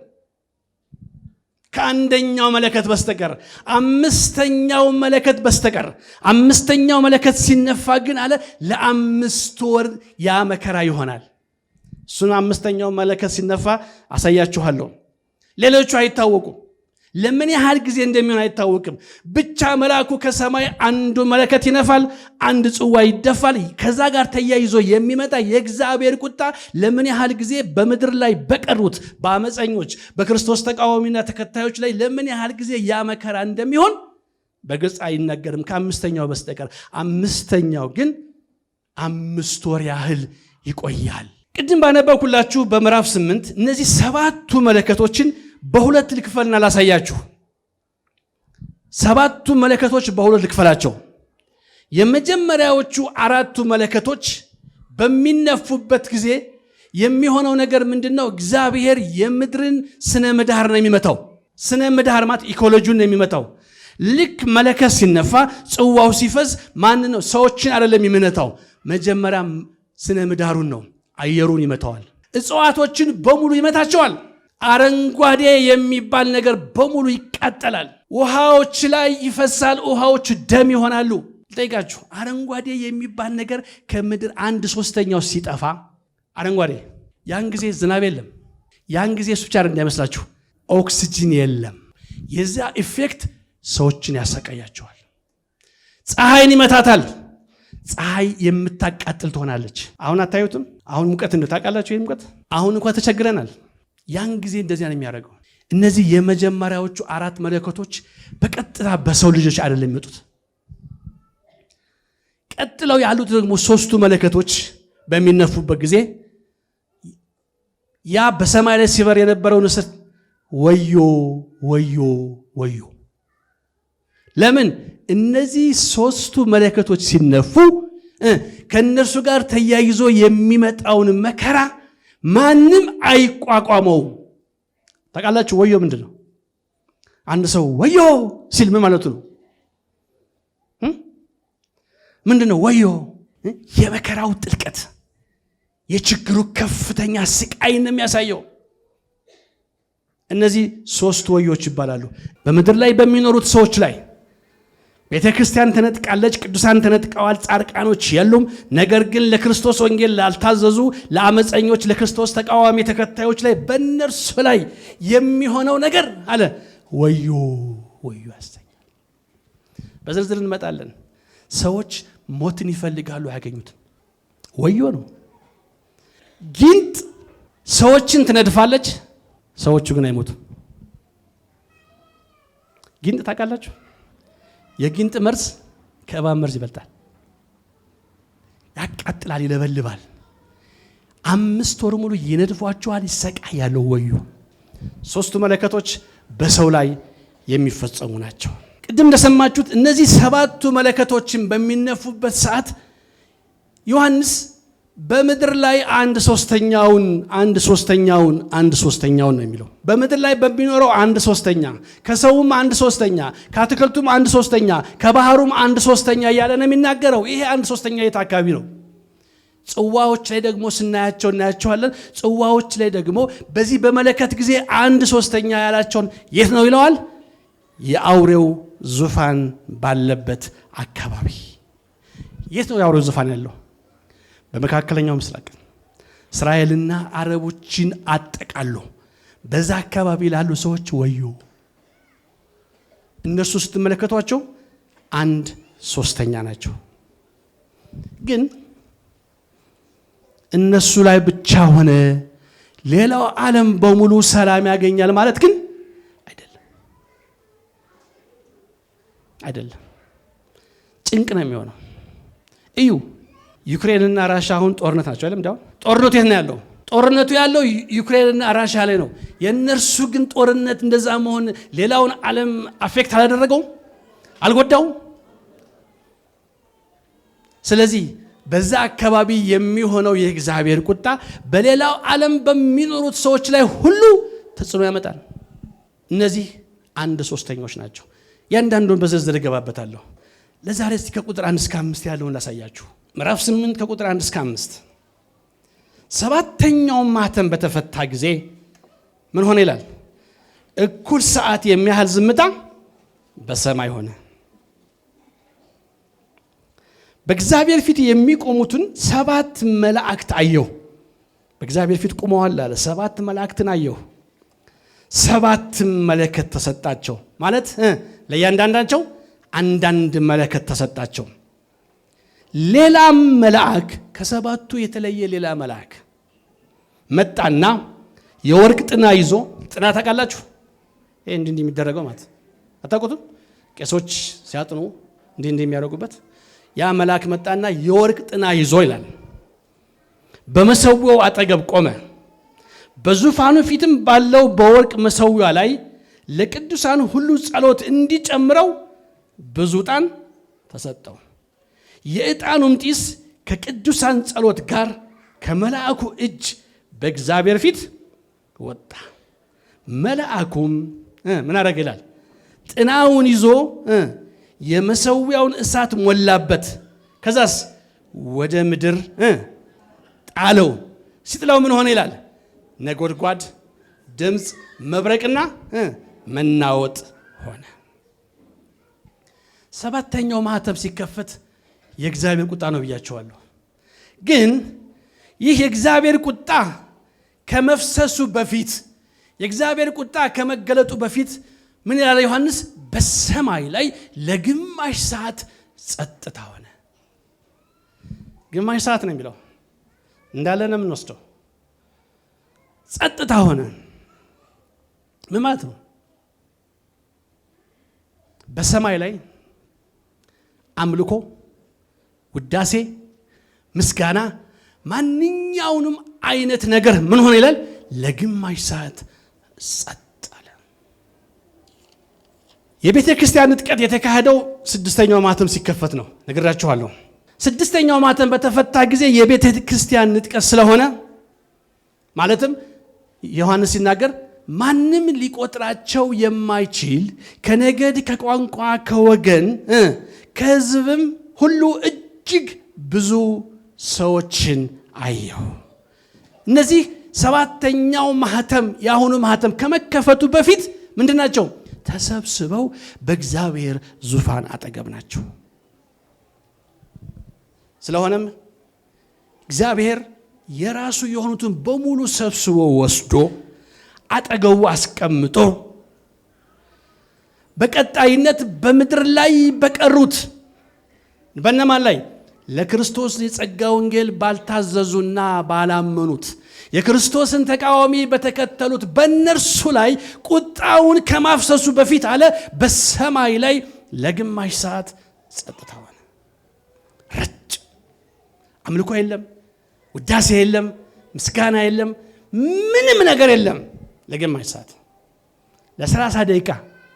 ከአንደኛው መለከት በስተቀር አምስተኛው መለከት በስተቀር አምስተኛው መለከት ሲነፋ ግን አለ ለ5 ወር ያ መከራ ይሆናል። እሱን አምስተኛው መለከት ሲነፋ አሳያችኋለሁ። ሌሎቹ አይታወቁም። ለምን ያህል ጊዜ እንደሚሆን አይታወቅም። ብቻ መልአኩ ከሰማይ አንዱ መለከት ይነፋል፣ አንድ ጽዋ ይደፋል። ከዛ ጋር ተያይዞ የሚመጣ የእግዚአብሔር ቁጣ ለምን ያህል ጊዜ በምድር ላይ በቀሩት በአመፀኞች በክርስቶስ ተቃዋሚና ተከታዮች ላይ ለምን ያህል ጊዜ ያ መከራ እንደሚሆን በግልጽ አይነገርም ከአምስተኛው በስተቀር። አምስተኛው ግን 5 ወር ያህል ይቆያል። ቅድም ባነበብኩላችሁ በምዕራፍ 8 እነዚህ 7ቱ መለከቶችን በሁለት ልክፈልና ላሳያችሁ። 7ቱ መለከቶች በሁለት ልክፈላቸው። የመጀመሪያዎቹ 4ቱ መለከቶች በሚነፉበት ጊዜ የሚሆነው ነገር ምንድነው? እግዚአብሔር የምድርን ስነ ምህዳር ነው የሚመታው። ስነ ምህዳር ማለት ኢኮሎጂውን ነው የሚመታው። ልክ መለከት ሲነፋ ጽዋው ሲፈዝ ማን ነው? ሰዎችን አይደለም የሚመታው። መጀመሪያ ስነ ምህዳሩን ነው፣ አየሩን ይመታዋል። እጽዋቶችን በሙሉ ይመታቸዋል። አረንጓዴ የሚባል ነገር በሙሉ ይቃጠላል። ውሃዎች ላይ ይፈሳል፣ ውሃዎች ደም ይሆናሉ። ልጠይቃችሁ፣ አረንጓዴ የሚባል ነገር ከምድር 1/3 ሲጠፋ አረንጓዴ፣ ያን ጊዜ ዝናብ የለም። ያን ጊዜ እሱ ብቻ እንዳይመስላችሁ ኦክሲጂን የለም። የዛ ኢፌክት ሰዎችን ያሰቃያቸዋል። ፀሐይን ይመታታል። ፀሐይ የምታቃጥል ትሆናለች። አሁን አታዩትም? አሁን ሙቀት እንደው ታውቃላችሁ። ይሄን ሙቀት አሁን እንኳን ተቸግረናል። ያን ጊዜ እንደዚያ ነው የሚያደርገው። እነዚህ የመጀመሪያዎቹ 4 መለከቶች በቀጥታ በሰው ልጆች አይደለም የሚመጡት። ቀጥለው ያሉት ደግሞ 3ቱ መለከቶች በሚነፉበት ጊዜ ያ በሰማይ ላይ ሲበር የነበረው ንስር ወዮ ወዮ ወዮ። ለምን? እነዚህ 3ቱ መለከቶች ሲነፉ ከእነርሱ ጋር ተያይዞ የሚመጣውን መከራ ማንም አይቋቋመው። ታውቃላችሁ ወዮ ምንድን ነው? አንድ ሰው ወዮ ሲል ምን ማለቱ ነው? ምንድን ነው ወዮ? የመከራው ጥልቀት፣ የችግሩ ከፍተኛ ስቃይ ነው የሚያሳየው። እነዚህ 3 ወዮች ይባላሉ። በምድር ላይ በሚኖሩት ሰዎች ላይ ቤተ ክርስቲያን ተነጥቃለች፣ ቅዱሳን ተነጥቀዋል፣ ጻድቃኖች የሉም። ነገር ግን ለክርስቶስ ወንጌል ላልታዘዙ፣ ለአመፀኞች፣ ለክርስቶስ ተቃዋሚ ተከታዮች ላይ በእነርሱ ላይ የሚሆነው ነገር አለ ወዮ ወዮ ያሰኛል። በዝርዝር እንመጣለን። ሰዎች ሞትን ይፈልጋሉ፣ አያገኙትም። ወዮ ነው። ጊንጥ ሰዎችን ትነድፋለች፣ ሰዎቹ ግን አይሞቱም። ጊንጥ ታውቃላችሁ? የጊንጥ መርዝ ከእባብ መርዝ ይበልጣል። ያቃጥላል፣ ይለበልባል። 5 ወር ሙሉ ይነድፏቸዋል፣ ይሰቃያሉ። ወዮ። 3ቱ መለከቶች በሰው ላይ የሚፈጸሙ ናቸው። ቅድም እንደሰማችሁት እነዚህ 7ቱ መለከቶችን በሚነፉበት ሰዓት ዮሐንስ በምድር ላይ 1/3 ነው የሚለው። በምድር ላይ በሚኖረው 1/3፣ ከሰውም 1/3፣ ከአትክልቱም 1/3፣ ከባህሩም 1/3 እያለ ነው የሚናገረው። ይሄ 1/3 የት አካባቢ ነው? ጽዋዎች ላይ ደግሞ ስናያቸው እናያቸዋለን። ጽዋዎች ላይ ደግሞ በዚህ በመለከት ጊዜ 1/3 ያላቸውን የት ነው ይለዋል? የአውሬው ዙፋን ባለበት አካባቢ። የት ነው የአውሬው ዙፋን ያለው? በመካከለኛው ምስራቅ እስራኤልና አረቦችን አጠቃሎ በዛ አካባቢ ላሉ ሰዎች ወዮ። እነሱ ስትመለከቷቸው 1/3 ናቸው። ግን እነሱ ላይ ብቻ ሆነ ሌላው ዓለም በሙሉ ሰላም ያገኛል ማለት ግን አይደለም። ጭንቅ ነው የሚሆነው። እዩ፣ ዩክሬንና ራሻ አሁን ጦርነት ናቸው አይደል? እንዳው ጦርነቱ የት ነው ያለው? ጦርነቱ ያለው ዩክሬንና ራሻ ላይ ነው። የነርሱ ግን ጦርነት እንደዛ መሆን ሌላውን ዓለም አፌክት አላደረገውም፣ አልጎዳውም። ስለዚህ በዛ አካባቢ የሚሆነው የእግዚአብሔር ቁጣ በሌላው ዓለም በሚኖሩት ሰዎች ላይ ሁሉ ተጽዕኖ ያመጣል። እነዚህ 1/3 ናቸው። ያንዳንዱን በዝርዝር እገባበታለሁ። ለዛሬ እስቲ ከቁጥር 1 እስከ 5 ያለውን ላሳያችሁ። ምዕራፍ 8 ከቁጥር 1 እስከ 5 7ኛው ማኅተም በተፈታ ጊዜ ምን ሆነ ይላል? እኩል ሰዓት የሚያህል ዝምታ በሰማይ ሆነ። በእግዚአብሔር ፊት የሚቆሙትን 7 መላእክት አየሁ። በእግዚአብሔር ፊት ቆመዋል አለ። 7 መላእክትን አየሁ። 7 መለከት ተሰጣቸው። ማለት ለእያንዳንዳቸው አንዳንድ መለከት ተሰጣቸው። ሌላም መልአክ ከ7ቱ የተለየ ሌላ መልአክ መጣና የወርቅ ጥና ይዞ፣ ጥና ታውቃላችሁ? ይሄ እንዲህ የሚደረገው ማለት አታውቁትም? ቄሶች ሲያጥኑ እንዲህ የሚያደርጉበት። ያ መልአክ መጣና የወርቅ ጥና ይዞ ይላል በመሰዊያው አጠገብ ቆመ። በዙፋኑ ፊትም ባለው በወርቅ መሰዊያ ላይ ለቅዱሳን ሁሉ ጸሎት እንዲጨምረው ብዙ ዕጣን ተሰጠው። የዕጣኑም ጢስ ከቅዱሳን ጸሎት ጋር ከመልአኩ እጅ በእግዚአብሔር ፊት ወጣ። መልአኩም ምን አደረገ ይላል? ጥናውን ይዞ የመሰዊያውን እሳት ሞላበት። ከዛስ ወደ ምድር ጣለው። ሲጥለው ምን ሆነ ይላል? ነጎድጓድ፣ ድምፅ፣ መብረቅና መናወጥ ሆነ። 7ኛው ማኅተም ሲከፈት የእግዚአብሔር ቁጣ ነው ብያቸዋለሁ። ግን ይህ የእግዚአብሔር ቁጣ ከመፍሰሱ በፊት፣ የእግዚአብሔር ቁጣ ከመገለጡ በፊት ምን ይላል ዮሐንስ? በሰማይ ላይ ለግማሽ ሰዓት ጸጥታ ሆነ። ግማሽ ሰዓት ነው የሚለው እንዳለ ነው የምንወስደው። ጸጥታ ሆነ ምን ማለት ነው? በሰማይ ላይ አምልኮ፣ ውዳሴ፣ ምስጋና፣ ማንኛውንም አይነት ነገር ምን ሆነ ይላል? ለግማሽ ሰዓት ጸጥ አለ። የቤተ ክርስቲያን ንጥቀት የተካሄደው 6ኛው ማኅተም ሲከፈት ነው። ነግራችኋለሁ። 6ኛው ማኅተም በተፈታ ጊዜ የቤተ ክርስቲያን ንጥቀት ስለሆነ ማለትም ዮሐንስ ሲናገር ማንም ሊቆጥራቸው የማይችል ከነገድ፣ ከቋንቋ፣ ከወገን፣ ከሕዝብም ሁሉ እጅግ ብዙ ሰዎችን አየሁ። እነዚህ 7ኛው ማኅተም የአሁኑ ማኅተም ከመከፈቱ በፊት ምንድን ናቸው? ተሰብስበው በእግዚአብሔር ዙፋን አጠገብ ናቸው። ስለሆነም እግዚአብሔር የራሱ የሆኑትን በሙሉ ሰብስቦ ወስዶ አጠገቡ አስቀምጦ በቀጣይነት በምድር ላይ በቀሩት በእነማን ላይ? ለክርስቶስ የጸጋ ወንጌል ባልታዘዙና ባላመኑት የክርስቶስን ተቃዋሚ በተከተሉት በእነርሱ ላይ ቁጣውን ከማፍሰሱ በፊት አለ በሰማይ ላይ ለግማሽ ሰዓት ጸጥታ ሆነ። ረጭ። አምልኮ የለም፣ ውዳሴ የለም፣ ምስጋና የለም፣ ምንም ነገር የለም። ለግማሽ ሰዓት ለ30 ደቂቃ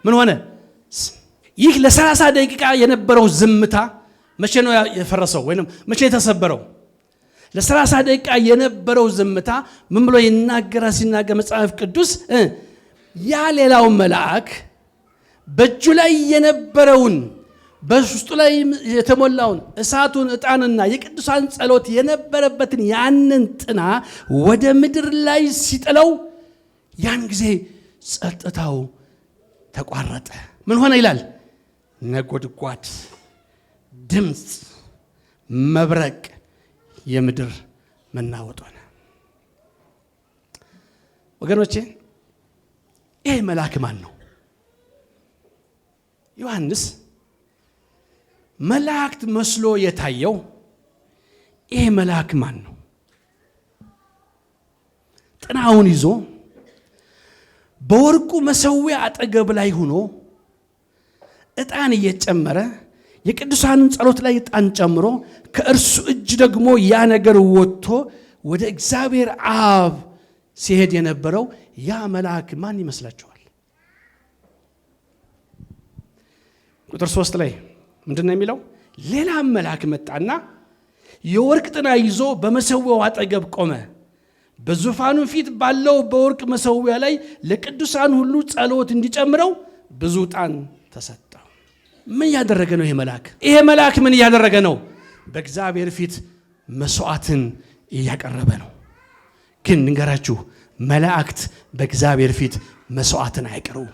ምን ሆነ? ይህ ለ30 ደቂቃ የነበረው ዝምታ መቼ ነው የፈረሰው? ወይንም መቼ የተሰበረው? ለ30 ደቂቃ የነበረው ዝምታ ምን ብሎ ይናገራል? ሲናገር መጽሐፍ ቅዱስ ያ ሌላው መልአክ በእጁ ላይ የነበረውን በውስጡ ላይ የተሞላውን እሳቱን፣ ዕጣንና የቅዱሳን ጸሎት የነበረበትን ያንን ጥና ወደ ምድር ላይ ሲጥለው ያን ጊዜ ጸጥታው ተቋረጠ። ምን ሆነ ይላል? ነጎድጓድ፣ ድምፅ፣ መብረቅ፣ የምድር መናወጥ ሆነ። ወገኖቼ ይሄ መልአክ ማን ነው? ዮሐንስ መላእክት መስሎ የታየው ይሄ መልአክ ማን ነው? ጥናውን ይዞ በወርቁ መሰዊያ አጠገብ ላይ ሆኖ ዕጣን እየጨመረ የቅዱሳንን ጸሎት ላይ ዕጣን ጨምሮ ከእርሱ እጅ ደግሞ ያ ነገር ወጥቶ ወደ እግዚአብሔር አብ ሲሄድ የነበረው ያ መልአክ ማን ይመስላችኋል? ቁጥር 3 ላይ ምንድን ነው የሚለው? ሌላም መልአክ መጣና የወርቅ ጥና ይዞ በመሠዊያው አጠገብ ቆመ። በዙፋኑ ፊት ባለው በወርቅ መሠዊያ ላይ ለቅዱሳን ሁሉ ጸሎት እንዲጨምረው ብዙ ዕጣን ተሰጠው። ምን እያደረገ ነው ይሄ መልአክ? ይሄ መልአክ ምን እያደረገ ነው? በእግዚአብሔር ፊት መስዋዕትን እያቀረበ ነው። ግን ንገራችሁ፣ መላእክት በእግዚአብሔር ፊት መስዋዕትን አይቀርቡ።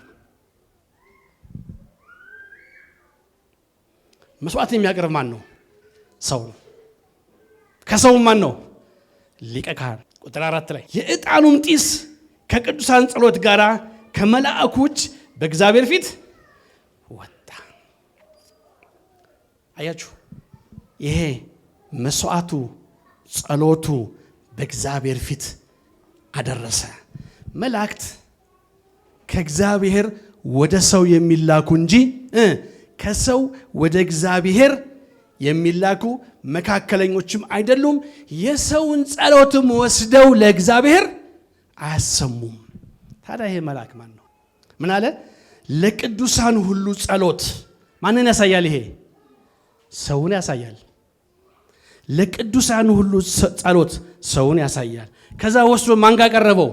መስዋዕትን የሚያቀርብ ማን ነው? ሰው ነው። ከሰው ማን ነው? ሊቀ ካህን። ቁጥር 4 ላይ የዕጣኑም ጢስ ከቅዱሳን ጸሎት ጋር ከመላእክቶች በእግዚአብሔር ፊት ወጣ። አያችሁ፣ ይሄ መስዋዕቱ ጸሎቱ በእግዚአብሔር ፊት አደረሰ። መላእክት ከእግዚአብሔር ወደ ሰው የሚላኩ እንጂ ከሰው ወደ እግዚአብሔር የሚላኩ መካከለኞችም አይደሉም። የሰውን ጸሎትም ወስደው ለእግዚአብሔር አያሰሙም። ታዲያ ይሄ መልአክ ማን ነው? ምን አለ? ለቅዱሳን ሁሉ ጸሎት ማንን ያሳያል? ይሄ ሰውን ያሳያል። ለቅዱሳን ሁሉ ጸሎት ሰውን ያሳያል። ከዛ ወስዶ ማን ጋር ቀረበው?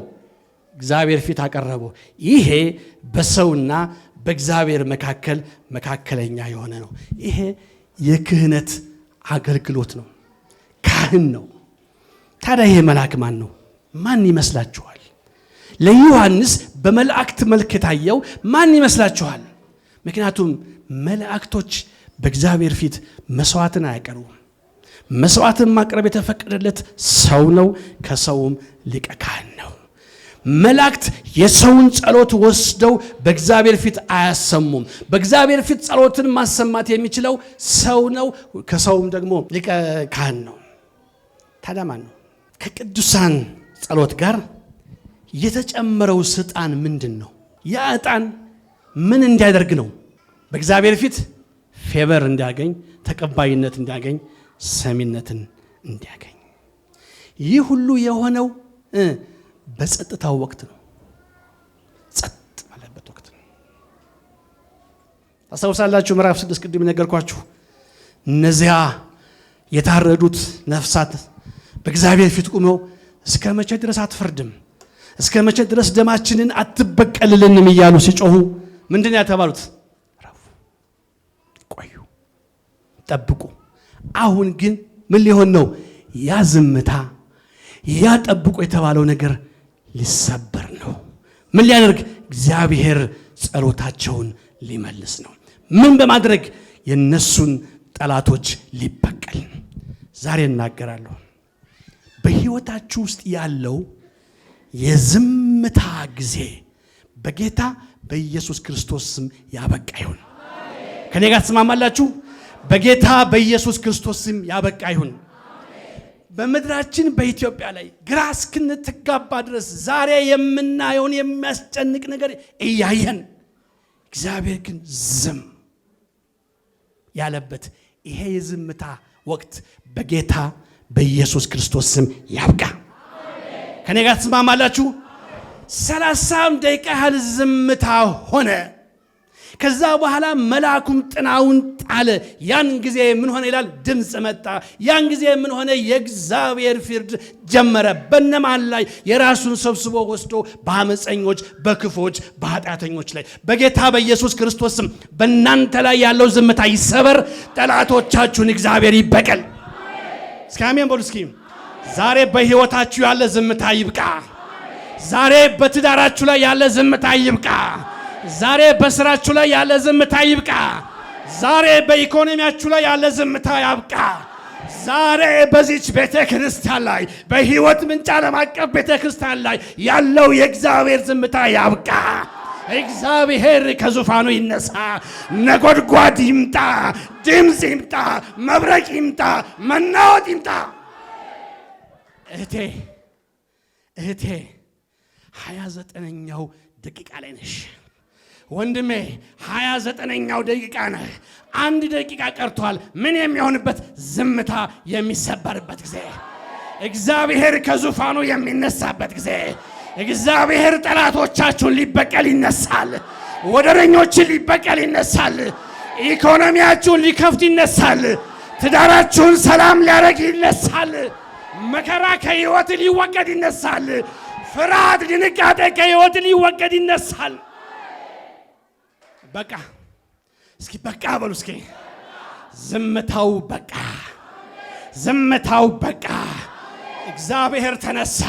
እግዚአብሔር ፊት አቀረበው። ይሄ በሰውና በእግዚአብሔር መካከል መካከለኛ የሆነ ነው። ይሄ የክህነት አገልግሎት ነው። ካህን ነው። ታዲያ ይሄ መልአክ ማን ነው? ማን ይመስላችኋል? ለዮሐንስ በመላእክት መልክ የታየው ማን ይመስላችኋል? ምክንያቱም መላእክቶች በእግዚአብሔር ፊት መስዋዕትን አያቀርቡም። መስዋዕትን ማቅረብ የተፈቀደለት ሰው ነው። ከሰውም ሊቀ ካህን ነው። መላእክት የሰውን ጸሎት ወስደው በእግዚአብሔር ፊት አያሰሙም። በእግዚአብሔር ፊት ጸሎትን ማሰማት የሚችለው ሰው ነው። ከሰውም ደግሞ ሊቀ ካህን ነው። ታዲያ ማን ነው? ከቅዱሳን ጸሎት ጋር የተጨመረው ዕጣን ምንድን ነው? ያ ዕጣን ምን እንዲያደርግ ነው? በእግዚአብሔር ፊት ፌቨር እንዲያገኝ፣ ተቀባይነት እንዲያገኝ፣ ሰሚነትን እንዲያገኝ። ይህ ሁሉ የሆነው በጸጥታው ወቅት ነው። ጸጥ ባለበት ወቅት ነው። ታስታውሳላችሁ? ምዕራፍ 6 ቅድም ነገርኳችሁ። እነዚያ የታረዱት ነፍሳት በእግዚአብሔር ፊት ቆመው እስከ መቼ ድረስ አትፈርድም? እስከ መቼ ድረስ ደማችንን አትበቀልልንም እያሉ ሲጮሁ ምንድን ነው የተባሉት? ረፉ፣ ቆዩ፣ ጠብቁ። አሁን ግን ምን ሊሆን ነው? ያ ዝምታ፣ ያ ጠብቁ የተባለው ነገር ሊሰበር ነው። ምን ሊያደርግ? እግዚአብሔር ጸሎታቸውን ሊመልስ ነው። ምን በማድረግ? የነሱን ጠላቶች ሊበቀል። ዛሬ እናገራለሁ፣ በሕይወታችሁ ውስጥ ያለው የዝምታ ጊዜ በጌታ በኢየሱስ ክርስቶስ ስም ያበቃ ይሁን። ከኔ ጋር ትስማማላችሁ? በጌታ በኢየሱስ ክርስቶስ ስም ያበቃ ይሁን። በምድራችን በኢትዮጵያ ላይ ግራ እስክንጋባ ድረስ ዛሬ የምናየውን የሚያስጨንቅ ነገር እያየን እግዚአብሔር ግን ዝም ያለበት ይሄ የዝምታ ወቅት በጌታ በኢየሱስ ክርስቶስ ስም ያብቃ። ከኔ ጋር ትስማማላችሁ? 30 ደቂቃ ያህል ዝምታ ሆነ። ከዛ በኋላ መልአኩም ጥናውን ጣለ። ያን ጊዜ ምን ሆነ ይላል? ድምፅ መጣ። ያን ጊዜ ምን ሆነ? የእግዚአብሔር ፍርድ ጀመረ። በነማን ላይ? የራሱን ሰብስቦ ወስዶ በአመፀኞች፣ በክፎች፣ በኃጢአተኞች ላይ በጌታ በኢየሱስ ክርስቶስ ስም በእናንተ ላይ ያለው ዝምታ ይሰበር። ጠላቶቻችሁን እግዚአብሔር ይበቀል። እስኪ አሜን በሉ። እስኪ ዛሬ በሕይወታችሁ ያለ ዝምታ ይብቃ። ዛሬ በትዳራችሁ ላይ ያለ ዝምታ ይብቃ። ዛሬ በስራችሁ ላይ ያለ ዝምታ ይብቃ። ዛሬ በኢኮኖሚያችሁ ላይ ያለ ዝምታ ያብቃ። ዛሬ በዚች ቤተ ክርስቲያን ላይ በሕይወት ምንጭ ዓለም አቀፍ ቤተ ክርስቲያን ላይ ያለው የእግዚአብሔር ዝምታ ያብቃ። እግዚአብሔር ከዙፋኑ ይነሳ። ነጎድጓድ ይምጣ፣ ድምፅ ይምጣ፣ መብረቅ ይምጣ፣ መናወጥ ይምጣ። እህቴ 29ኛው ደቂቃ ላይ ነሽ። ወንድሜ 29ኛው ደቂቃ ነህ። 1 ደቂቃ ቀርቷል። ምን የሚሆንበት? ዝምታ የሚሰበርበት ጊዜ፣ እግዚአብሔር ከዙፋኑ የሚነሳበት ጊዜ፣ እግዚአብሔር ጠላቶቻችሁን ሊበቀል ይነሳል። ወደረኞችን ሊበቀል ይነሳል። ኢኮኖሚያችሁን ሊከፍት ይነሳል። ትዳራችሁን ሰላም ሊያረግ ይነሳል። መከራ ከሕይወት ሊወገድ ይነሳል። ፍርሃት፣ ድንጋጤ ከሕይወት ሊወገድ ይነሳል። በቃ እስኪ በቃ በሉ እስኪ። ዝምታው በቃ፣ ዝምታው በቃ። እግዚአብሔር ተነሳ።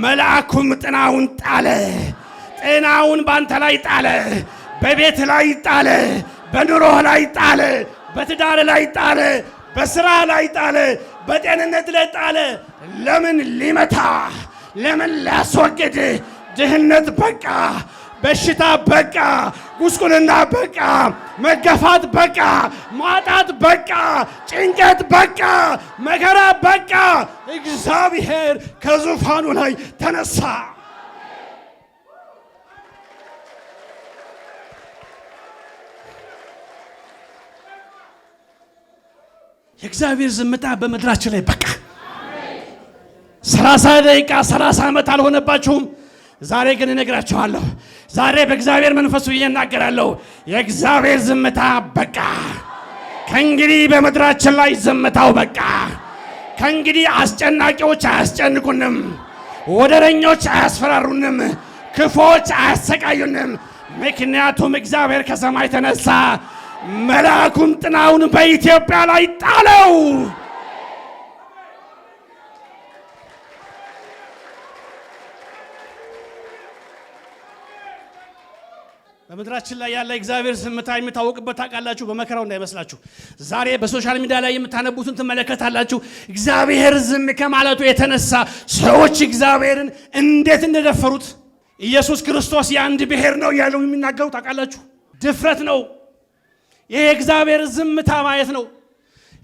መልአኩም ጥናውን ጣለ። ጥናውን ባንተ ላይ ጣለ፣ በቤት ላይ ጣለ፣ በኑሮህ ላይ ጣለ፣ በትዳር ላይ ጣለ፣ በስራ ላይ ጣለ፣ በጤንነት ላይ ጣለ። ለምን ሊመታ? ለምን ሊያስወግድ? ድህነት በቃ፣ በሽታ በቃ፣ ጉስቁልና በቃ፣ መገፋት በቃ፣ ማጣት በቃ፣ ጭንቀት በቃ፣ መከራ በቃ። እግዚአብሔር ከዙፋኑ ላይ ተነሳ። የእግዚአብሔር ዝምታ በምድራችን ላይ በቃ። 30 ደቂቃ 30 ዓመት አልሆነባችሁም። ዛሬ ግን እነግራችኋለሁ። ዛሬ በእግዚአብሔር መንፈስ እናገራለሁ። የእግዚአብሔር ዝምታ በቃ። ከእንግዲህ በምድራችን ላይ ዝምታው በቃ። ከእንግዲህ አስጨናቂዎች አያስጨንቁንም፣ ወደረኞች አያስፈራሩንም፣ ክፉዎች አያሰቃዩንም። ምክንያቱም እግዚአብሔር ከሰማይ ተነሳ፣ መልአኩም ጥናውን በኢትዮጵያ ላይ ጣለው። በምድራችን ላይ ያለ እግዚአብሔር ዝምታ የሚታወቅበት ታውቃላችሁ። በመከራው እንዳይመስላችሁ። ዛሬ በሶሻል ሚዲያ ላይ የምታነቡትን ትመለከታላችሁ። እግዚአብሔር ዝም ከማለቱ የተነሳ ሰዎች እግዚአብሔርን እንዴት እንደደፈሩት። ኢየሱስ ክርስቶስ የአንድ ብሔር ነው ያለው የሚናገሩ ታውቃላችሁ። ድፍረት ነው ይሄ። እግዚአብሔር ዝምታ ማየት ነው።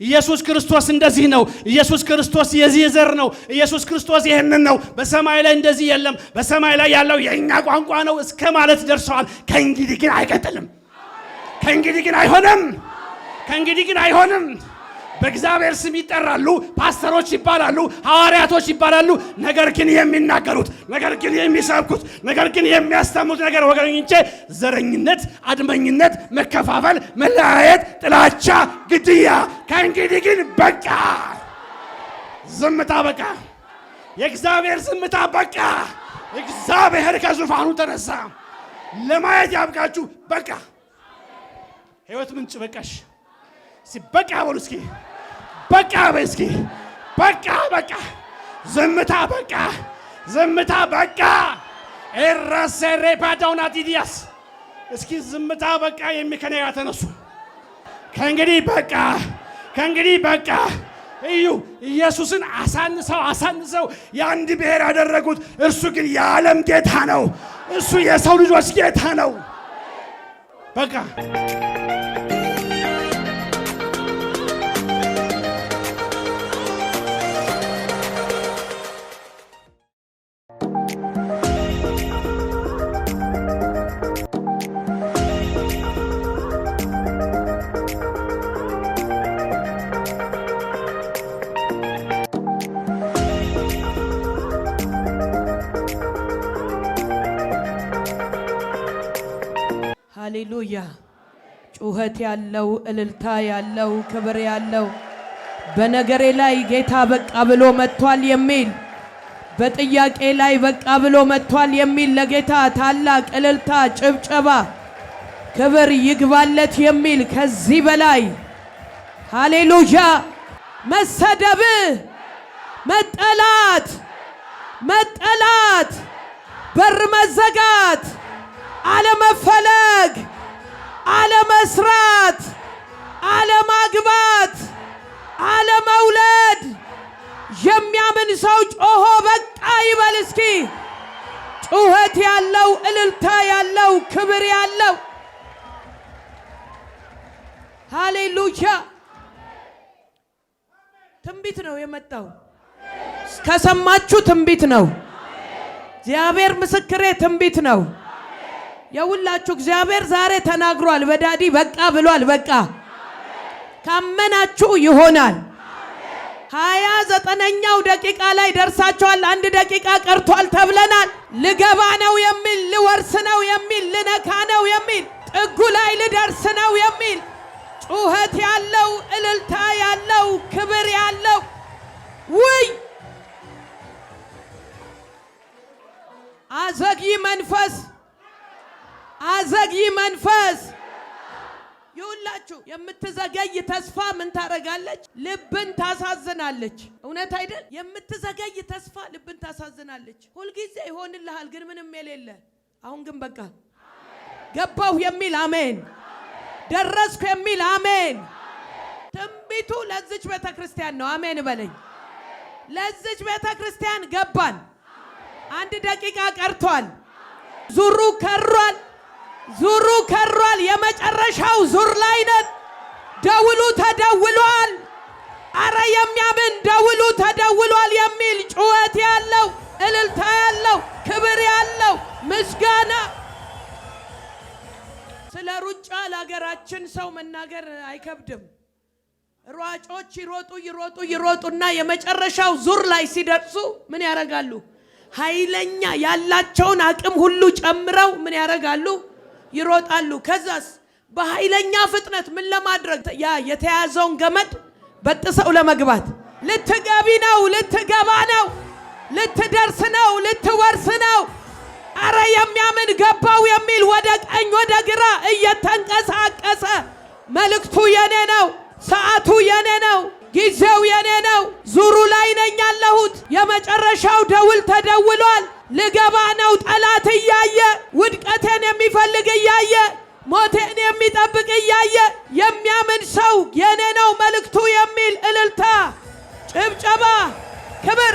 ኢየሱስ ክርስቶስ እንደዚህ ነው። ኢየሱስ ክርስቶስ የዚህ ዘር ነው። ኢየሱስ ክርስቶስ ይሄንን ነው። በሰማይ ላይ እንደዚህ የለም። በሰማይ ላይ ያለው የኛ ቋንቋ ነው እስከ ማለት ደርሰዋል። ከእንግዲህ ግን አይቀጥልም። ከእንግዲህ ግን አይሆንም። ከእንግዲህ ግን አይሆንም። በእግዚአብሔር ስም ይጠራሉ፣ ፓስተሮች ይባላሉ፣ ሐዋርያቶች ይባላሉ። ነገር ግን የሚናገሩት፣ ነገር ግን የሚሰብኩት፣ ነገር ግን የሚያስተምሩት ነገር ወገኖቼ ዘረኝነት፣ አድመኝነት፣ መከፋፈል፣ መለያየት፣ ጥላቻ፣ ግድያ። ከእንግዲህ ግን በቃ። ዝምታ በቃ። የእግዚአብሔር ዝምታ በቃ። እግዚአብሔር ከዙፋኑ ተነሳ። ለማየት ያብቃችሁ። በቃ። ሕይወት ምንጭ በቃሽ። በቃ በሉ እስኪ። በቃ በእስኪ። በቃ በቃ። ዝምታ በቃ። ዝምታ በቃ። ኤራሰሬ ፓዳውናት ኢዲያስ እስኪ ዝምታ በቃ። የሚከነያ ተነሱ። ከእንግዲህ በቃ። ከእንግዲህ በቃ። እዩ ኢየሱስን አሳንሰው የአንድ ብሔር ያደረጉት። እርሱ ግን የዓለም ጌታ ነው። እሱ የሰው ልጆች ጌታ ነው። በቃ። ሃሌሉያ። ጩኸት ያለው እልልታ ያለው ክብር ያለው በነገሬ ላይ ጌታ በቃ ብሎ መጥቷል የሚል በጥያቄ ላይ በቃ ብሎ መጥቷል የሚል ለጌታ ታላቅ እልልታ፣ ጭብጨባ፣ ክብር ይግባለት የሚል ከዚህ በላይ ሃሌሉያ። መሰደብ፣ መጠላት፣ በር መዘጋት፣ አለመፈለግ፣ አለመስራት፣ አለማግባት፣ አለመውለድ የሚያምን ሰው ጮሆ በቃ ይበል እስኪ። ጩኸት ያለው እልልታ ያለው ክብር ያለው ሃሌሉያ። ትንቢት ነው የመጣው። ከሰማችሁ ትንቢት ነው። እግዚአብሔር ምስክሬ ትንቢት ነው። የሁላችሁ እግዚአብሔር ዛሬ ተናግሯል። በዳዲ በቃ ብሏል። በቃ ካመናችሁ ይሆናል። 29ኛው ደቂቃ ላይ ደርሳችኋል። 1 ደቂቃ ቀርቷል ተብለናል። ልገባ ነው የሚል፣ ልወርስ ነው የሚል፣ ልነካ ነው የሚል፣ ጥጉ ላይ ልደርስ ነው የሚል ጩኸት ያለው እልልታ ያለው ክብር ያለው ውይ አዘግይ መንፈስ ይውላችሁ። የምትዘገይ ተስፋ ምን ታረጋለች? ልብን ታሳዝናለች። እውነት አይደል? የምትዘገይ ተስፋ ልብን ታሳዝናለች። ሁልጊዜ ይሆንልሃል ግን ምንም የሌለ አሁን ግን በቃ ገባሁ የሚል አሜን፣ ደረስኩ የሚል አሜን። ትንቢቱ ለዚች ቤተክርስቲያን ነው። አሜን በለኝ። ለዚች ቤተክርስቲያን ገባን። 1 ደቂቃ ቀርቷል። ዙሩ ከሯል። የመጨረሻው ዙር ላይ ነን። ደውሉ ተደውሏል። አረ የሚያምን ደውሉ ተደውሏል የሚል ጩኸት ያለው እልልታ ያለው ክብር ያለው ምስጋና። ስለ ሩጫ ለሀገራችን ሰው መናገር አይከብድም። ሯጮች ይሮጡና የመጨረሻው ዙር ላይ ሲደርሱ ምን ያረጋሉ? ኃይለኛ ያላቸውን አቅም ሁሉ ጨምረው ምን ያረጋሉ? ይሮጣሉ። ከዛስ በኃይለኛ ፍጥነት ምን ለማድረግ? ያ የተያዘውን ገመድ በጥሰው ለመግባት። ልትገቢ ነው፣ ልትገባ ነው፣ ልትደርስ ነው፣ ልትወርስ ነው። አረ የሚያምን ገባው የሚል ወደ ቀኝ ወደ ግራ እየተንቀሳቀሰ መልእክቱ የኔ ነው፣ ሰዓቱ የኔ ነው፣ ጊዜው የኔ ነው። ዙሩ ላይ ነኝ ያለሁት። የመጨረሻው ደውል ተደውሏል። ልገባ ነው። ጠላት እያየ ውድቀቴን የሚፈልግ እያየ ሞቴን የሚጠብቅ እያየ የሚያምን ሰው የኔ ነው መልእክቱ የሚል እልልታ፣ ጭብጨባ፣ ክብር